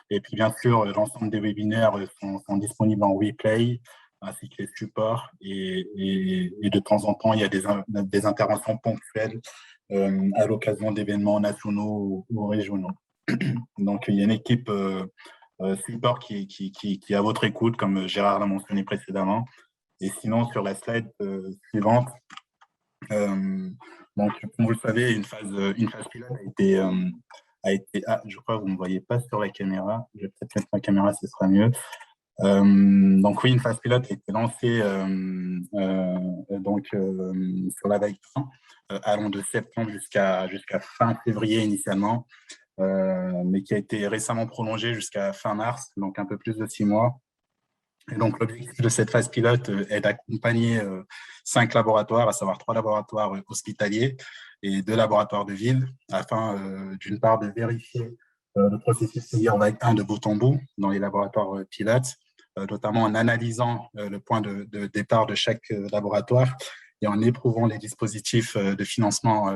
Et puis, bien sûr, l'ensemble des webinaires sont disponibles en replay, ainsi que les supports. Et de temps en temps, il y a des interventions ponctuelles à l'occasion d'événements nationaux ou régionaux. Donc, il y a une équipe support qui est à votre écoute, comme Gérard l'a mentionné précédemment. Et sinon, sur la slide suivante, donc, comme vous le savez, une phase pilote a été je crois que vous ne me voyez pas sur la caméra. Je vais peut-être mettre ma caméra, ce sera mieux. Donc oui, une phase pilote a été lancée sur la vague 1, allant de septembre jusqu'à fin février initialement, mais qui a été récemment prolongée jusqu'à fin mars, donc un peu plus de 6 mois. Et donc, l'objectif de cette phase pilote est d'accompagner 5 laboratoires, à savoir 3 laboratoires hospitaliers et 2 laboratoires de ville, afin, d'une part, de vérifier le processus Ségur vague 1 de bout en bout dans les laboratoires pilotes, notamment en analysant le point de départ de chaque laboratoire et en éprouvant les dispositifs de financement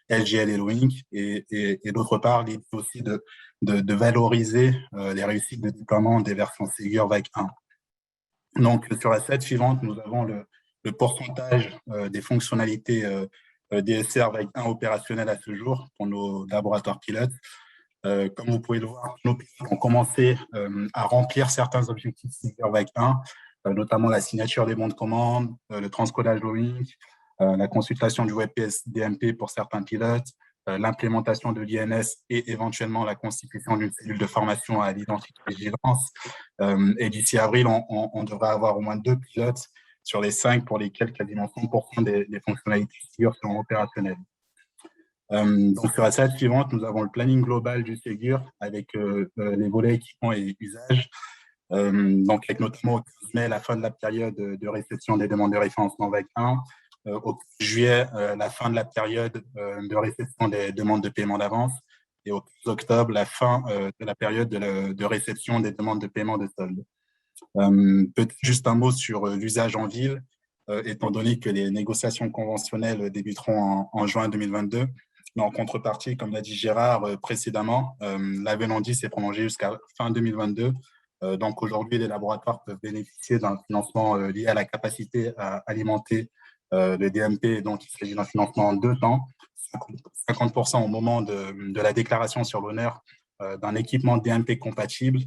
LGL et LOINC, et d'autre part, l'idée aussi de valoriser les réussites de déploiement des versions Ségur vague 1. Donc, sur la slide suivante, nous avons le pourcentage des fonctionnalités DSR Vague 1 opérationnelles à ce jour pour nos laboratoires pilotes. Comme vous pouvez le voir, nos pilotes ont commencé à remplir certains objectifs DSR Vague 1, notamment la signature des bons de commande, le transcodage roaming, la consultation du WebPS DMP pour certains pilotes, l'implémentation de l'INS et éventuellement la constitution d'une cellule de formation à l'identité et vigilance. Et d'ici avril, on devrait avoir au moins 2 pilotes sur les 5 pour lesquels quasiment 100% des fonctionnalités seront opérationnelles. Donc, sur la slide suivante, nous avons le planning global du Ségur avec les volets équipements et usages. Donc, avec notamment au 15 mai, la fin de la période de réception des demandes de référencement Vague 1. Au 15 juillet, la fin de la période de réception des demandes de paiement d'avance. Et au 15 octobre, la fin de la période de réception des demandes de paiement de solde. Peut-être juste un mot sur l'usage en ville, étant donné que les négociations conventionnelles débuteront en juin 2022. Mais en contrepartie, comme l'a dit Gérard précédemment, la Vélandie s'est prolongée jusqu'à fin 2022. Donc aujourd'hui, les laboratoires peuvent bénéficier d'un financement lié à la capacité à alimenter le DMP, donc il s'agit d'un financement en 2 temps, 50% au moment de la déclaration sur l'honneur d'un équipement DMP compatible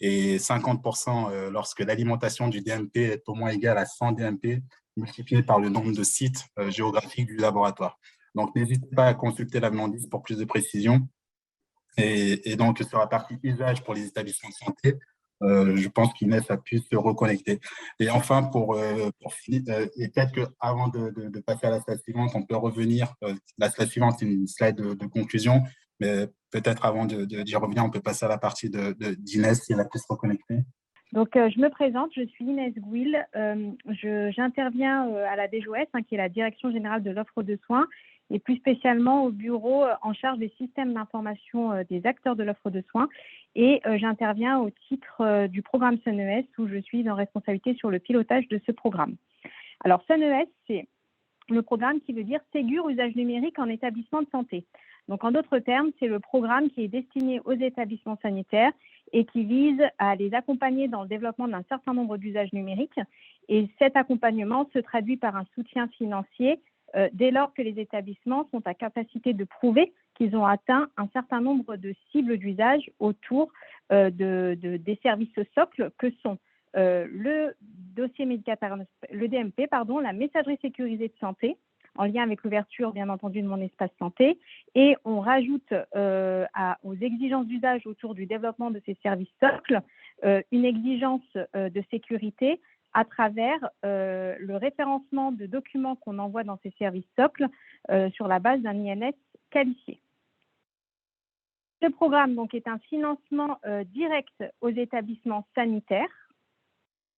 et 50% lorsque l'alimentation du DMP est au moins égale à 100 DMP multiplié par le nombre de sites géographiques du laboratoire. Donc n'hésitez pas à consulter l'avenant 10 pour plus de précisions. Et donc sur la partie usage pour les établissements de santé, je pense qu'Inès a pu se reconnecter. Et enfin, pour finir, et peut-être qu'avant de passer à la slide suivante, on peut revenir. La slide suivante, c'est une slide de conclusion, mais peut-être avant d'y revenir, on peut passer à la partie d'Inès, si elle a pu se reconnecter. Donc, je me présente, je suis Inès Gouil. J'interviens à la DGOS, qui est la Direction Générale de l'Offre de Soins, et plus spécialement au bureau en charge des systèmes d'information des acteurs de l'offre de soins. Et j'interviens au titre du programme SONES, où je suis en responsabilité sur le pilotage de ce programme. Alors, SONES, c'est le programme qui veut dire Ségur usage numérique en établissement de santé. Donc, en d'autres termes, c'est le programme qui est destiné aux établissements sanitaires et qui vise à les accompagner dans le développement d'un certain nombre d'usages numériques. Et cet accompagnement se traduit par un soutien financier dès lors que les établissements sont à capacité de prouver qu'ils ont atteint un certain nombre de cibles d'usage autour des services socles que sont le dossier médical, le DMP, la messagerie sécurisée de santé, en lien avec l'ouverture, bien entendu, de mon espace santé. Et on rajoute aux exigences d'usage autour du développement de ces services socles une exigence de sécurité à travers le référencement de documents qu'on envoie dans ces services socles sur la base d'un INS qualifié. Ce programme donc, est un financement direct aux établissements sanitaires.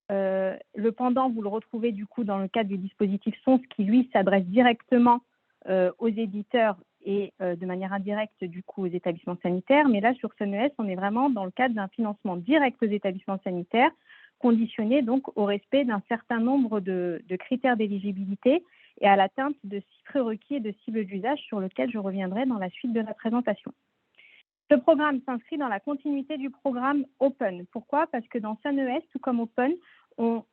Le pendant, vous le retrouvez du coup dans le cadre du dispositif SONS qui, lui, s'adresse directement aux éditeurs et de manière indirecte du coup aux établissements sanitaires. Mais là, sur SONES, on est vraiment dans le cadre d'un financement direct aux établissements sanitaires, conditionné donc au respect d'un certain nombre de critères d'éligibilité et à l'atteinte de prérequis et de cibles d'usage sur lesquels je reviendrai dans la suite de la présentation. Ce programme s'inscrit dans la continuité du programme Open. Pourquoi? Parce que dans SONES, tout comme Open, on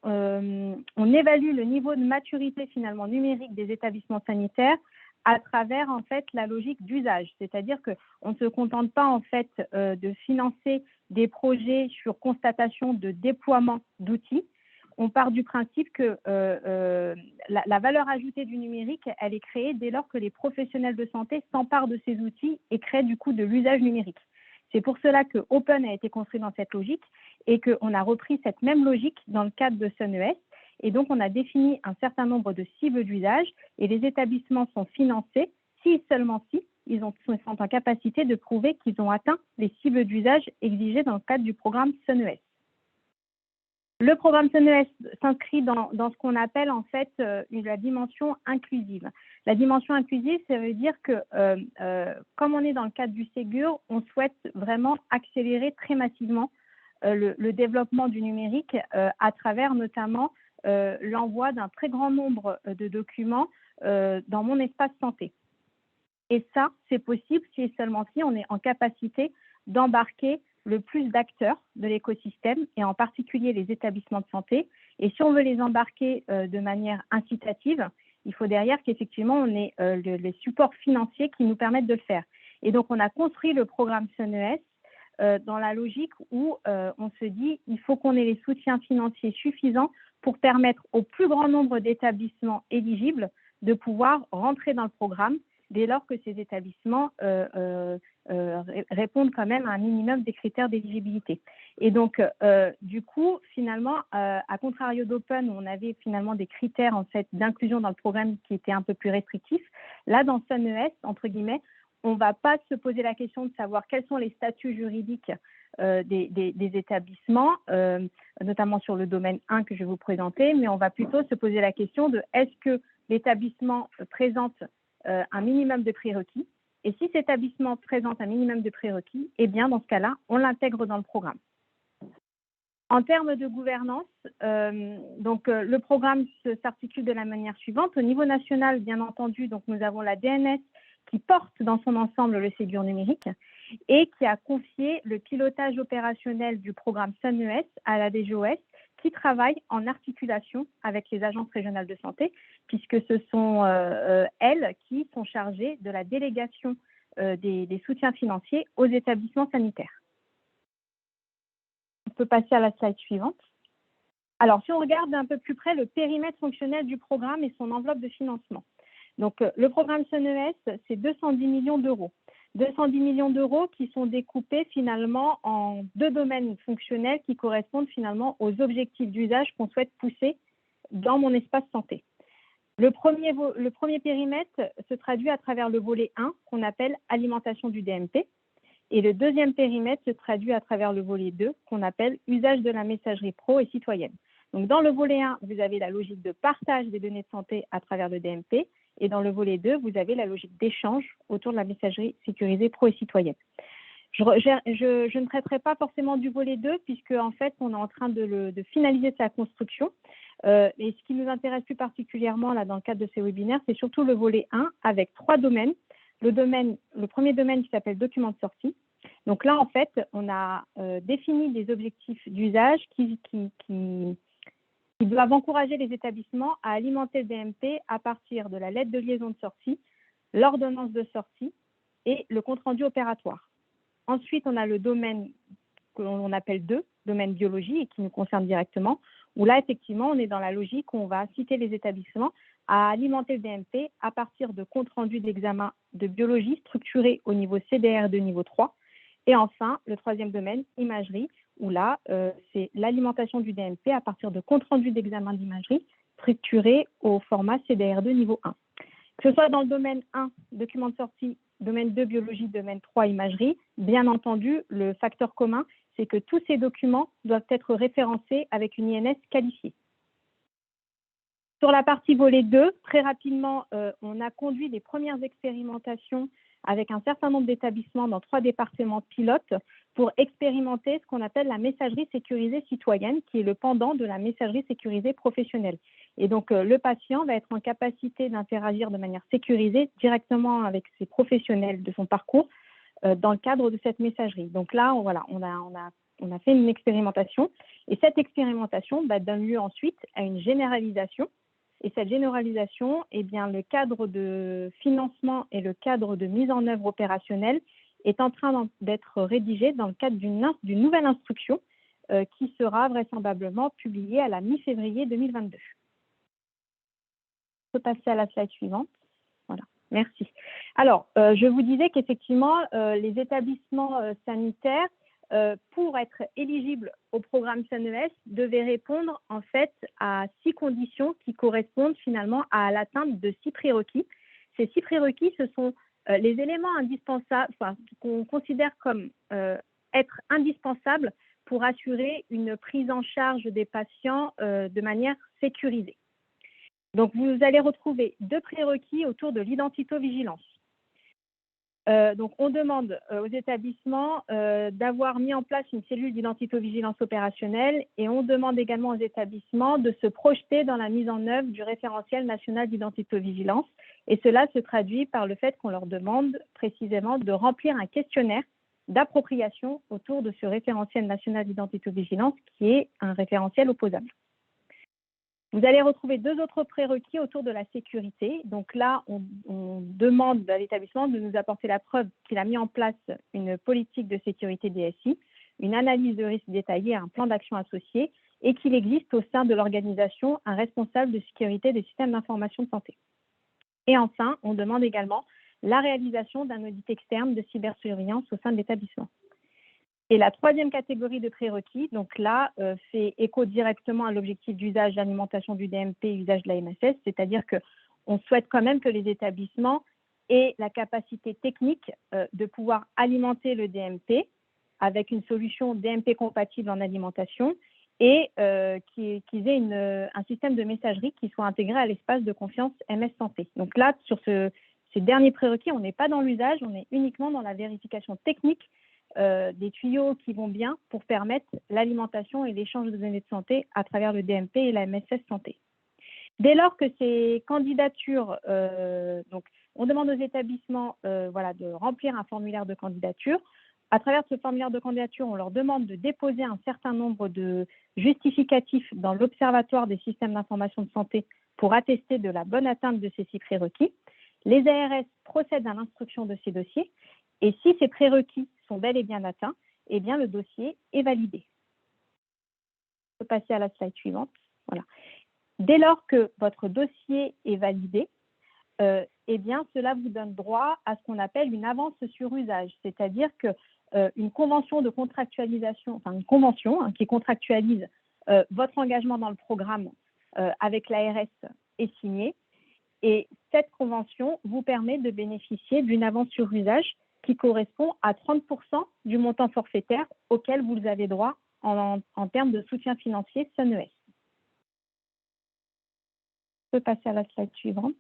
évalue le niveau de maturité finalement numérique des établissements sanitaires à travers en fait la logique d'usage, c'est-à-dire qu'on ne se contente pas en fait de financer des projets sur constatation de déploiement d'outils. On part du principe que la valeur ajoutée du numérique, elle est créée dès lors que les professionnels de santé s'emparent de ces outils et créent du coup de l'usage numérique. C'est pour cela que Open a été construit dans cette logique et qu'on a repris cette même logique dans le cadre de SONES. Et donc, on a défini un certain nombre de cibles d'usage et les établissements sont financés si seulement si ils sont en capacité de prouver qu'ils ont atteint les cibles d'usage exigées dans le cadre du programme SONES. Le programme SONES s'inscrit dans ce qu'on appelle en fait la dimension inclusive. La dimension inclusive, ça veut dire que comme on est dans le cadre du Ségur, on souhaite vraiment accélérer très massivement le développement du numérique à travers notamment l'envoi d'un très grand nombre de documents dans mon espace santé. Et ça, c'est possible si et seulement si on est en capacité d'embarquer le plus d'acteurs de l'écosystème et en particulier les établissements de santé Et si on veut les embarquer de manière incitative, il faut derrière qu'effectivement, on ait les supports financiers qui nous permettent de le faire. Et donc, on a construit le programme SUNES dans la logique où on se dit il faut qu'on ait les soutiens financiers suffisants pour permettre au plus grand nombre d'établissements éligibles de pouvoir rentrer dans le programme dès lors que ces établissements répondent quand même à un minimum des critères d'éligibilité. Et donc, du coup, finalement, à contrario d'Open, où on avait finalement des critères en fait, d'inclusion dans le programme qui étaient un peu plus restrictifs, là, dans SUNES, entre guillemets, on ne va pas se poser la question de savoir quels sont les statuts juridiques des établissements, notamment sur le domaine 1 que je vais vous présenter, mais on va plutôt se poser la question de est-ce que l'établissement présente un minimum de prérequis, et si cet établissement présente un minimum de prérequis, eh bien, dans ce cas-là, on l'intègre dans le programme. En termes de gouvernance, le programme s'articule de la manière suivante. Au niveau national, bien entendu, donc, nous avons la DNS qui porte dans son ensemble le Ségur numérique et qui a confié le pilotage opérationnel du programme SUNES à la DGOS, qui travaille en articulation avec les agences régionales de santé, puisque ce sont elles qui sont chargées de la délégation des soutiens financiers aux établissements sanitaires. On peut passer à la slide suivante. Alors, si on regarde un peu plus près le périmètre fonctionnel du programme et son enveloppe de financement. Donc, le programme SUNES, c'est 210 millions d'euros. 210 millions d'euros qui sont découpés finalement en deux domaines fonctionnels qui correspondent finalement aux objectifs d'usage qu'on souhaite pousser dans mon espace santé. Le premier périmètre se traduit à travers le volet 1 qu'on appelle alimentation du DMP et le deuxième périmètre se traduit à travers le volet 2 qu'on appelle usage de la messagerie pro et citoyenne. Donc dans le volet 1, vous avez la logique de partage des données de santé à travers le DMP. Et dans le volet 2, vous avez la logique d'échange autour de la messagerie sécurisée pro et citoyenne. Je ne traiterai pas forcément du volet 2 puisque en fait, on est en train de finaliser sa construction. Et ce qui nous intéresse plus particulièrement là, dans le cadre de ces webinaires, c'est surtout le volet 1 avec 3 domaines. Le premier domaine qui s'appelle document de sortie. Donc là, en fait, on a défini des objectifs d'usage qui doivent encourager les établissements à alimenter le DMP à partir de la lettre de liaison de sortie, l'ordonnance de sortie et le compte-rendu opératoire. Ensuite, on a le domaine que l'on appelle 2, domaine biologie, et qui nous concerne directement, où là, effectivement, on est dans la logique où on va inciter les établissements à alimenter le DMP à partir de compte-rendu d'examen de biologie structuré au niveau CDR de niveau 3. Et enfin, le troisième domaine, imagerie, où là, c'est l'alimentation du DMP à partir de compte-rendu d'examen d'imagerie structuré au format CDR2 niveau 1. Que ce soit dans le domaine 1, document de sortie, domaine 2, biologie, domaine 3, imagerie, bien entendu, le facteur commun, c'est que tous ces documents doivent être référencés avec une INS qualifiée. Sur la partie volet 2, très rapidement, on a conduit des premières expérimentations avec un certain nombre d'établissements dans 3 départements pilotes pour expérimenter ce qu'on appelle la messagerie sécurisée citoyenne, qui est le pendant de la messagerie sécurisée professionnelle. Et donc, le patient va être en capacité d'interagir de manière sécurisée directement avec ses professionnels de son parcours dans le cadre de cette messagerie. Donc là, on a fait une expérimentation et cette expérimentation donne lieu ensuite à une généralisation. Et cette généralisation, eh bien, le cadre de financement et le cadre de mise en œuvre opérationnelle est en train d'être rédigé dans le cadre d'une nouvelle instruction qui sera vraisemblablement publiée à la mi-février 2022. On peut passer à la slide suivante. Voilà, merci. Alors, je vous disais qu'effectivement, les établissements sanitaires, pour être éligibles au programme SUNES, devaient répondre en fait à 6 conditions qui correspondent finalement à l'atteinte de 6 prérequis. Ces 6 prérequis, ce sont les éléments indispensables, qu'on considère comme être indispensables pour assurer une prise en charge des patients de manière sécurisée. Donc, vous allez retrouver 2 prérequis autour de l'identito-vigilance. Donc, on demande aux établissements d'avoir mis en place une cellule d'identito-vigilance opérationnelle et on demande également aux établissements de se projeter dans la mise en œuvre du référentiel national d'identito-vigilance. Et cela se traduit par le fait qu'on leur demande précisément de remplir un questionnaire d'appropriation autour de ce référentiel national d'identito-vigilance qui est un référentiel opposable. Vous allez retrouver 2 autres prérequis autour de la sécurité. Donc là, on demande à l'établissement de nous apporter la preuve qu'il a mis en place une politique de sécurité DSI, une analyse de risque détaillée, un plan d'action associé, et qu'il existe au sein de l'organisation un responsable de sécurité des systèmes d'information de santé. Et enfin, on demande également la réalisation d'un audit externe de cybersurveillance au sein de l'établissement. Et la 3e catégorie de prérequis, donc là, fait écho directement à l'objectif d'usage d'alimentation du DMP et usage de la MSS, c'est-à-dire qu'on souhaite quand même que les établissements aient la capacité technique de pouvoir alimenter le DMP avec une solution DMP compatible en alimentation et qu'ils aient un système de messagerie qui soit intégré à l'espace de confiance MS Santé. Donc là, sur ces derniers prérequis, on n'est pas dans l'usage, on est uniquement dans la vérification technique des tuyaux qui vont bien pour permettre l'alimentation et l'échange de données de santé à travers le DMP et la MSS Santé. Dès lors que ces candidatures, donc on demande aux établissements de remplir un formulaire de candidature. À travers ce formulaire de candidature, on leur demande de déposer un certain nombre de justificatifs dans l'Observatoire des systèmes d'information de santé pour attester de la bonne atteinte de ces 6 prérequis. Les ARS procèdent à l'instruction de ces dossiers et si ces prérequis sont bel et bien atteints, eh bien le dossier est validé. Je peux passer à la slide suivante. Voilà. Dès lors que votre dossier est validé, eh bien, cela vous donne droit à ce qu'on appelle une avance sur usage, c'est-à-dire qu'une convention de contractualisation, enfin une convention qui contractualise votre engagement dans le programme avec l'ARS est signée et cette convention vous permet de bénéficier d'une avance sur usage qui correspond à 30% du montant forfaitaire auquel vous avez droit en termes de soutien financier SUNES. Je peux passer à la slide suivante.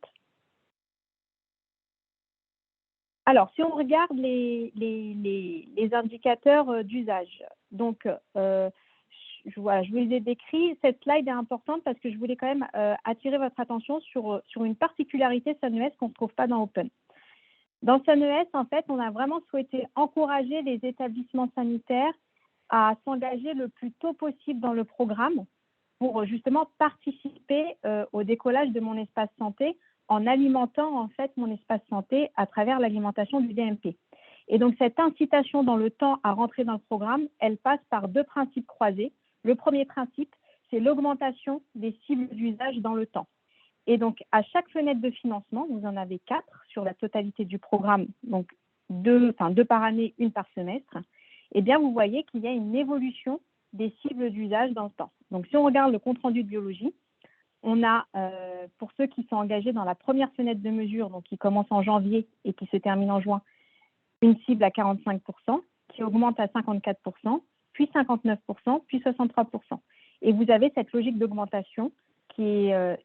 Alors, si on regarde les indicateurs d'usage, donc je vous les ai décrits. Cette slide est importante parce que je voulais quand même attirer votre attention sur une particularité SUNES qu'on ne trouve pas dans Open. Dans SUNES, en fait, on a vraiment souhaité encourager les établissements sanitaires à s'engager le plus tôt possible dans le programme pour justement participer au décollage de mon espace santé en alimentant en fait mon espace santé à travers l'alimentation du DMP. Et donc cette incitation dans le temps à rentrer dans le programme, elle passe par 2 principes croisés. Le premier principe, c'est l'augmentation des cibles d'usage dans le temps. Et donc à chaque fenêtre de financement, vous en avez 4 sur la totalité du programme, donc 2 par année, 1 par semestre, eh bien vous voyez qu'il y a une évolution des cibles d'usage dans le temps. Donc si on regarde le compte-rendu de biologie, on a, pour ceux qui sont engagés dans la première fenêtre de mesure, donc qui commence en janvier et qui se termine en juin, une cible à 45%, qui augmente à 54%, puis 59%, puis 63%. Et vous avez cette logique d'augmentation qui est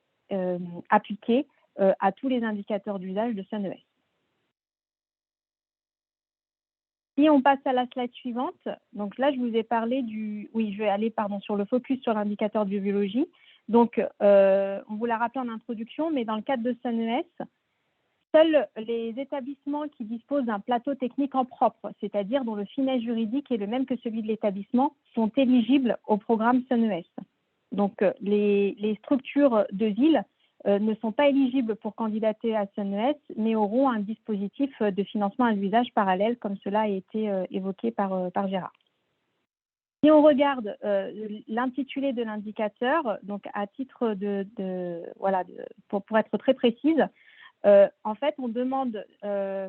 appliquée à tous les indicateurs d'usage de SUNES. Si on passe à la slide suivante, donc là, je vous ai parlé je vais aller sur le focus sur l'indicateur de biologie. Donc, on vous l'a rappelé en introduction, mais dans le cadre de SUNES, seuls les établissements qui disposent d'un plateau technique en propre, c'est-à-dire dont le finesse juridique est le même que celui de l'établissement, sont éligibles au programme SUNES. Donc, les structures de ville ne sont pas éligibles pour candidater à SUNES, mais auront un dispositif de financement à l'usage parallèle, comme cela a été évoqué par Gérard. Si on regarde l'intitulé de l'indicateur, donc à titre pour être très précise, en fait, on demande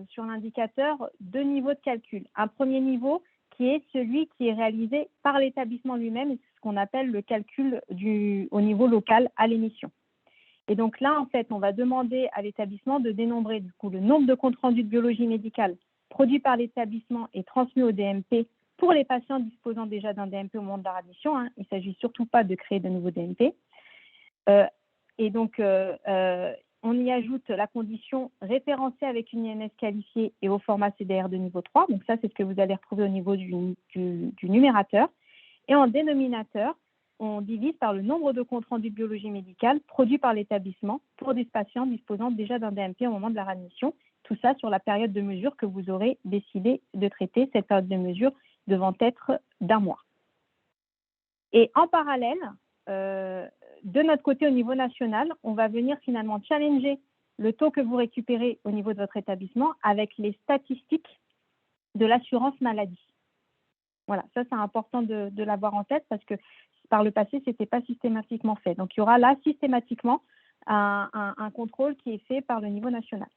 sur l'indicateur 2 niveaux de calcul. Un premier niveau qui est celui qui est réalisé par l'établissement lui-même, c'est ce qu'on appelle le calcul au niveau local à l'émission. Et donc là, en fait, on va demander à l'établissement de dénombrer du coup le nombre de comptes rendus de biologie médicale produits par l'établissement et transmis au DMP pour les patients disposant déjà d'un DMP au moment de la réadmission. Il ne s'agit surtout pas de créer de nouveaux DMP. Et donc, on y ajoute la condition référencée avec une INS qualifiée et au format CDR de niveau 3. Donc ça, c'est ce que vous allez retrouver au niveau du numérateur. Et en dénominateur, on divise par le nombre de comptes rendus de biologie médicale produits par l'établissement pour des patients disposant déjà d'un DMP au moment de la réadmission. Tout ça sur la période de mesure que vous aurez décidé de traiter. Cette période de mesure devant être d'1 mois. Et en parallèle, de notre côté, au niveau national, on va venir finalement challenger le taux que vous récupérez au niveau de votre établissement avec les statistiques de l'assurance maladie. Voilà, ça c'est important de l'avoir en tête parce que par le passé, ce n'était pas systématiquement fait. Donc, il y aura là systématiquement un contrôle qui est fait par le niveau national.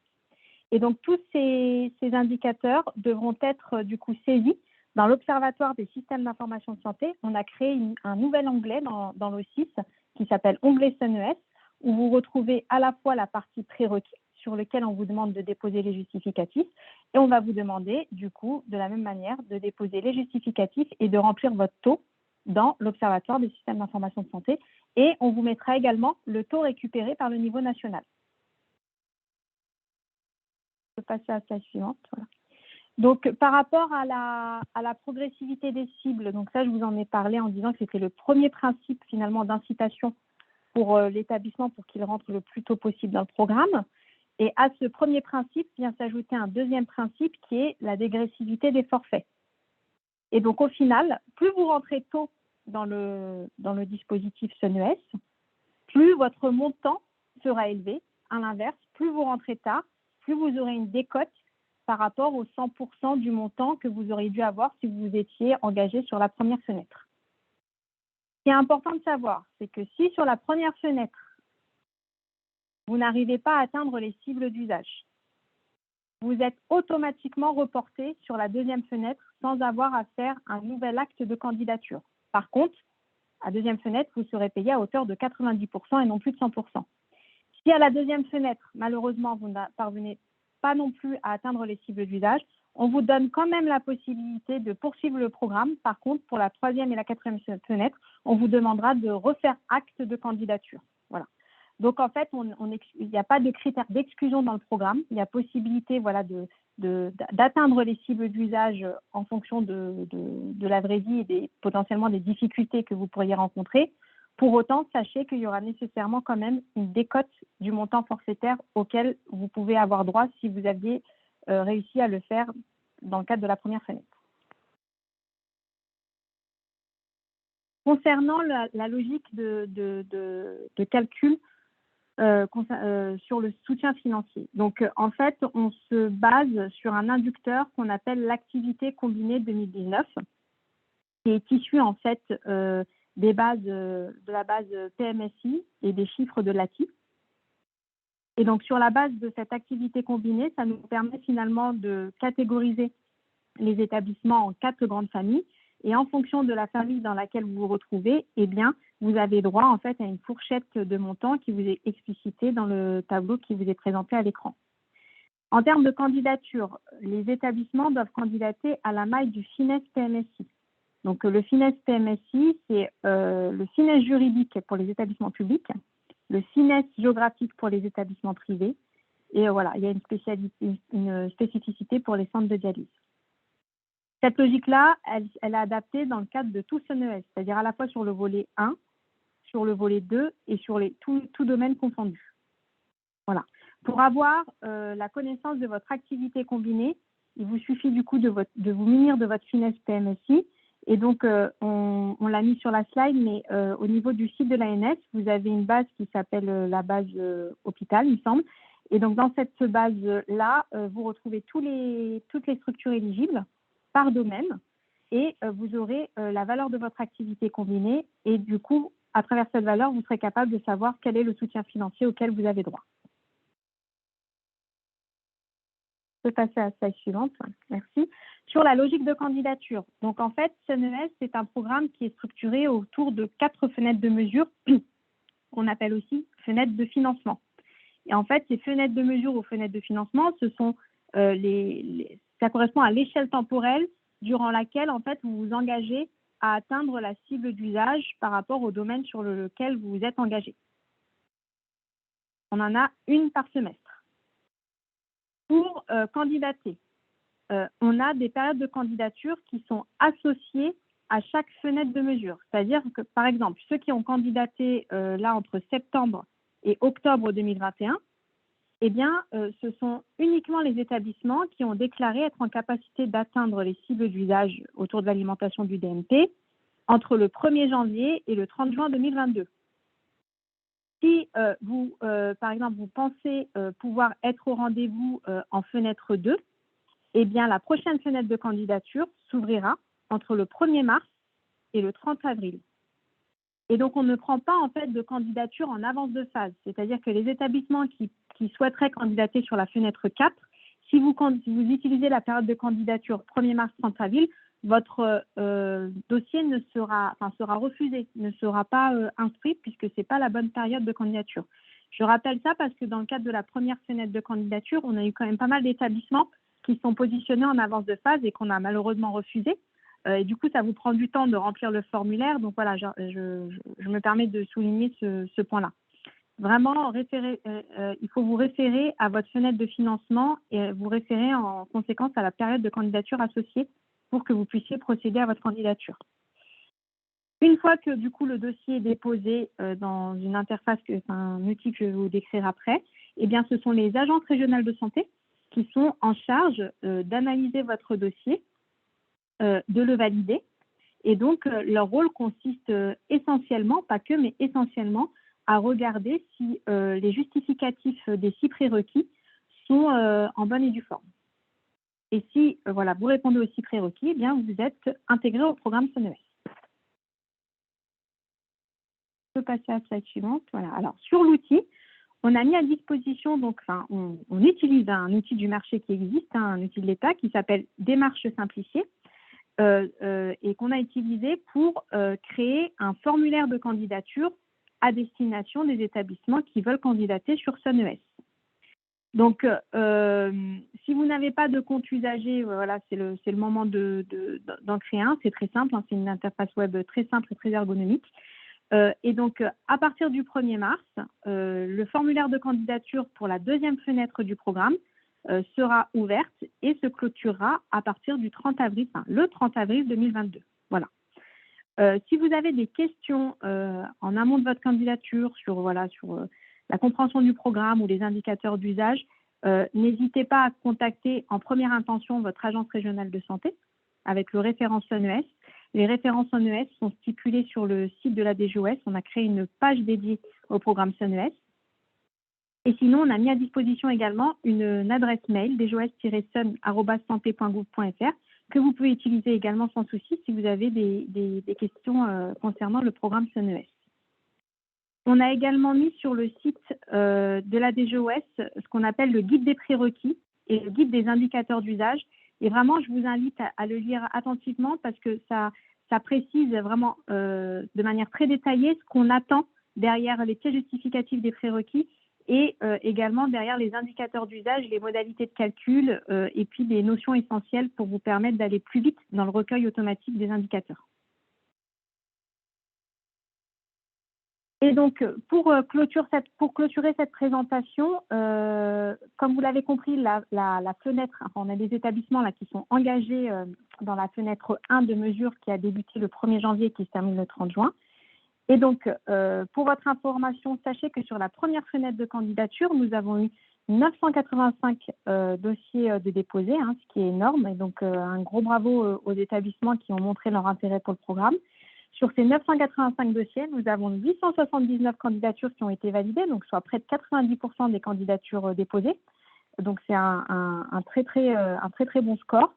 Et donc, tous ces indicateurs devront être du coup saisis. Dans l'Observatoire des systèmes d'information de santé, on a créé un nouvel onglet dans l'O6 qui s'appelle Onglet CNES, où vous retrouvez à la fois la partie prérequis, sur lequel on vous demande de déposer les justificatifs, et on va vous demander, du coup, de la même manière, de déposer les justificatifs et de remplir votre taux dans l'Observatoire des systèmes d'information de santé. Et on vous mettra également le taux récupéré par le niveau national. Je peux passer à la slide suivante. Voilà. Donc, par rapport à la progressivité des cibles, donc ça, je vous en ai parlé en disant que c'était le premier principe, finalement, d'incitation pour l'établissement pour qu'il rentre le plus tôt possible dans le programme. Et à ce premier principe vient s'ajouter un deuxième principe qui est la dégressivité des forfaits. Et donc, au final, plus vous rentrez tôt dans le dispositif CNES, plus votre montant sera élevé. À l'inverse, plus vous rentrez tard, plus vous aurez une décote par rapport aux 100% du montant que vous auriez dû avoir si vous étiez engagé sur la première fenêtre. Ce qui est important de savoir, c'est que si sur la première fenêtre, vous n'arrivez pas à atteindre les cibles d'usage, vous êtes automatiquement reporté sur la deuxième fenêtre sans avoir à faire un nouvel acte de candidature. Par contre, à deuxième fenêtre, vous serez payé à hauteur de 90% et non plus de 100%. Si à la deuxième fenêtre, malheureusement, vous ne parvenez pas non plus à atteindre les cibles d'usage, on vous donne quand même la possibilité de poursuivre le programme. Par contre, pour la troisième et la quatrième fenêtre, on vous demandera de refaire acte de candidature. Voilà. Donc, en fait, il n'y a pas de critères d'exclusion dans le programme. Il y a possibilité voilà, d'atteindre les cibles d'usage en fonction de la vraie vie et potentiellement des difficultés que vous pourriez rencontrer. Pour autant, sachez qu'il y aura nécessairement quand même une décote du montant forfaitaire auquel vous pouvez avoir droit si vous aviez réussi à le faire dans le cadre de la première fenêtre. Concernant la logique de calcul sur le soutien financier. Donc, en fait, on se base sur un inducteur qu'on appelle l'activité combinée 2019, qui est issu en fait de la base PMSI et des chiffres de l'ATI. Et donc, sur la base de cette activité combinée, ça nous permet finalement de catégoriser les établissements en 4 grandes familles. Et en fonction de la famille dans laquelle vous vous retrouvez, eh bien, vous avez droit en fait à une fourchette de montant qui vous est explicitée dans le tableau qui vous est présenté à l'écran. En termes de candidature, les établissements doivent candidater à la maille du FINES PMSI. Donc, le FINES PMSI, c'est le FINES juridique pour les établissements publics, le FINES géographique pour les établissements privés, et voilà, il y a une spécificité pour les centres de dialyse. Cette logique-là, elle est adaptée dans le cadre de tout CNES, c'est-à-dire à la fois sur le volet 1, sur le volet 2 et sur tout domaine confondu. Voilà. Pour avoir la connaissance de votre activité combinée, il vous suffit du coup de vous munir de votre FINES PMSI. Et donc, on l'a mis sur la slide, mais au niveau du site de l'ANS, vous avez une base qui s'appelle la base hôpital, il me semble. Et donc, dans cette base-là, vous retrouvez toutes les structures éligibles par domaine et vous aurez la valeur de votre activité combinée. Et du coup, à travers cette valeur, vous serez capable de savoir quel est le soutien financier auquel vous avez droit. Je peux passer à la slide suivante. Merci. Sur la logique de candidature. Donc, en fait, CNES, c'est un programme qui est structuré autour de 4 fenêtres de mesure qu'on appelle aussi fenêtres de financement. Et en fait, ces fenêtres de mesure ou fenêtres de financement, ce sont ça correspond à l'échelle temporelle durant laquelle, en fait, vous vous engagez à atteindre la cible d'usage par rapport au domaine sur lequel vous vous êtes engagé. On en a une par semestre. Pour candidater, on a des périodes de candidature qui sont associées à chaque fenêtre de mesure. C'est-à-dire que, par exemple, ceux qui ont candidaté là entre septembre et octobre 2021, eh bien, ce sont uniquement les établissements qui ont déclaré être en capacité d'atteindre les cibles d'usage autour de l'alimentation du DMP entre le 1er janvier et le 30 juin 2022. Si vous, par exemple, vous pensez pouvoir être au rendez-vous en fenêtre 2, eh bien, la prochaine fenêtre de candidature s'ouvrira entre le 1er mars et le 30 avril. Et donc, on ne prend pas en fait de candidature en avance de phase. C'est-à-dire que les établissements qui souhaiteraient candidater sur la fenêtre 4, si vous utilisez la période de candidature 1er mars, 30 avril, votre dossier sera refusé, ne sera pas instruit puisque ce n'est pas la bonne période de candidature. Je rappelle ça parce que dans le cadre de la première fenêtre de candidature, on a eu quand même pas mal d'établissements qui sont positionnés en avance de phase et qu'on a malheureusement refusé. Et du coup, ça vous prend du temps de remplir le formulaire. Donc voilà, je me permets de souligner ce point-là. Vraiment, il faut vous référer à votre fenêtre de financement et vous référer en conséquence à la période de candidature associée pour que vous puissiez procéder à votre candidature. Une fois que du coup le dossier est déposé dans une interface, un outil que je vais vous décrire après, eh bien, ce sont les agences régionales de santé qui sont en charge d'analyser votre dossier, de le valider. Et donc, leur rôle consiste essentiellement, pas que, mais essentiellement, à regarder si les justificatifs des 6 prérequis sont en bonne et due forme. Et si voilà, vous répondez aux 6 prérequis, eh bien, vous êtes intégré au programme SONES. Je peux passer à la slide suivante. Voilà. Alors, sur l'outil, on a mis à disposition, donc, on utilise un outil du marché qui existe, un outil de l'État qui s'appelle Démarche simplifiée et qu'on a utilisé pour créer un formulaire de candidature à destination des établissements qui veulent candidater sur SONES. Donc, si vous n'avez pas de compte usager, voilà, c'est le moment d'en créer un. C'est très simple, hein, c'est une interface web très simple et très ergonomique. Et donc, à partir du 1er mars, le formulaire de candidature pour la deuxième fenêtre du programme sera ouverte et se clôturera à partir du 30 avril, le 30 avril 2022. Voilà. Si vous avez des questions en amont de votre candidature sur la compréhension du programme ou les indicateurs d'usage, n'hésitez pas à contacter en première intention votre agence régionale de santé avec le référent SONES. Les références SONES sont stipulées sur le site de la DGOS. On a créé une page dédiée au programme SONES. Et sinon, on a mis à disposition également une adresse mail, dgos-sun@santé.gouv.fr, que vous pouvez utiliser également sans souci si vous avez des questions concernant le programme SONES. On a également mis sur le site de la DGOS ce qu'on appelle le guide des prérequis et le guide des indicateurs d'usage. Et vraiment, je vous invite à le lire attentivement parce que ça précise vraiment de manière très détaillée ce qu'on attend derrière les pièces justificatives des prérequis et également derrière les indicateurs d'usage, les modalités de calcul et puis des notions essentielles pour vous permettre d'aller plus vite dans le recueil automatique des indicateurs. Et donc, pour clôturer cette présentation, comme vous l'avez compris, la fenêtre, enfin, on a des établissements là, qui sont engagés dans la fenêtre 1 de mesure qui a débuté le 1er janvier et qui se termine le 30 juin. Et donc, pour votre information, sachez que sur la première fenêtre de candidature, nous avons eu 985 dossiers de déposés, hein, ce qui est énorme. Et donc, un gros bravo aux établissements qui ont montré leur intérêt pour le programme. Sur ces 985 dossiers, nous avons 879 candidatures qui ont été validées, donc soit près de 90% des candidatures déposées. Donc, c'est un très bon score.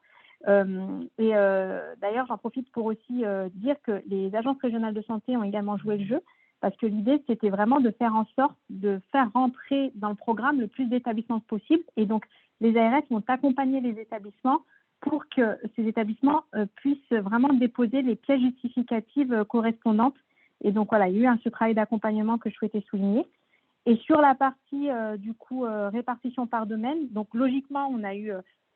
D'ailleurs, j'en profite pour aussi dire que les agences régionales de santé ont également joué le jeu parce que l'idée, c'était vraiment de faire en sorte de faire rentrer dans le programme le plus d'établissements possible. Et donc, les ARS vont accompagner les établissements pour que ces établissements puissent vraiment déposer les pièces justificatives correspondantes. Et donc, voilà, il y a eu ce travail d'accompagnement que je souhaitais souligner. Et sur la partie, répartition par domaine, donc logiquement, on a eu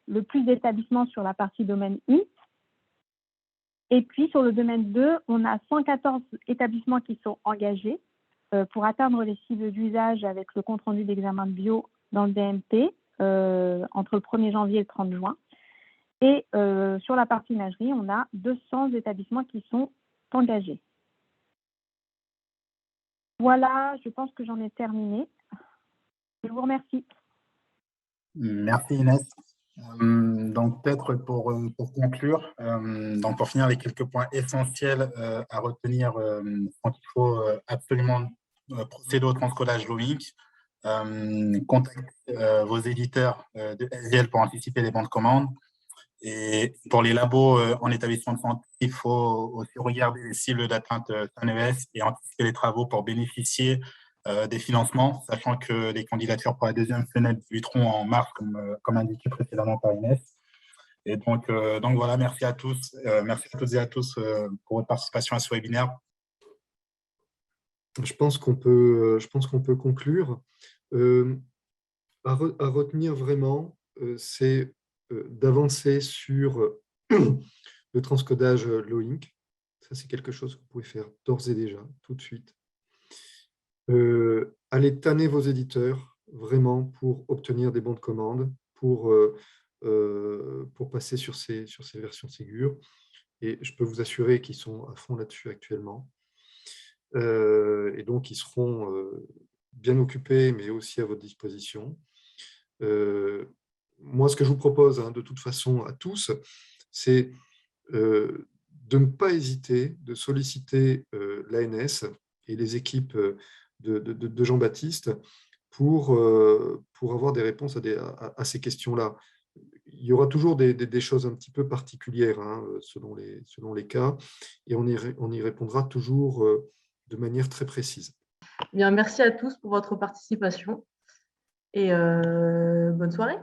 le plus d'établissements sur la partie domaine 1. Et puis, sur le domaine 2, on a 114 établissements qui sont engagés pour atteindre les cibles d'usage avec le compte-rendu d'examen de bio dans le DMP entre le 1er janvier et le 30 juin. Et sur la partie imagerie, on a 200 établissements qui sont engagés. Voilà, je pense que j'en ai terminé. Je vous remercie. Merci Inès. Donc peut-être pour conclure, donc pour finir les quelques points essentiels à retenir, il faut absolument procéder au transcodage Low-Inc, contacter vos éditeurs de SGL pour anticiper les bons de commande. Et pour les labos en établissement de santé, il faut aussi regarder les cibles d'atteinte SANES et anticiper les travaux pour bénéficier des financements, sachant que les candidatures pour la deuxième fenêtre débuteront en mars, comme indiqué précédemment par Inès. Et donc voilà, merci à tous. Merci à toutes et à tous pour votre participation à ce webinaire. Je pense qu'on peut conclure. À retenir vraiment, c'est d'avancer sur le transcodage Low-Inc. Ça, c'est quelque chose que vous pouvez faire d'ores et déjà, tout de suite. Allez tanner vos éditeurs, vraiment, pour obtenir des bons de commande, pour passer sur ces versions Ségur. Et je peux vous assurer qu'ils sont à fond là-dessus actuellement. Et donc, ils seront bien occupés, mais aussi à votre disposition. Moi, ce que je vous propose, de toute façon, à tous, c'est de ne pas hésiter de solliciter l'ANS et les équipes de Jean-Baptiste pour avoir des réponses à ces questions-là. Il y aura toujours des choses un petit peu particulières selon les cas, et on y répondra toujours de manière très précise. Bien, merci à tous pour votre participation et bonne soirée.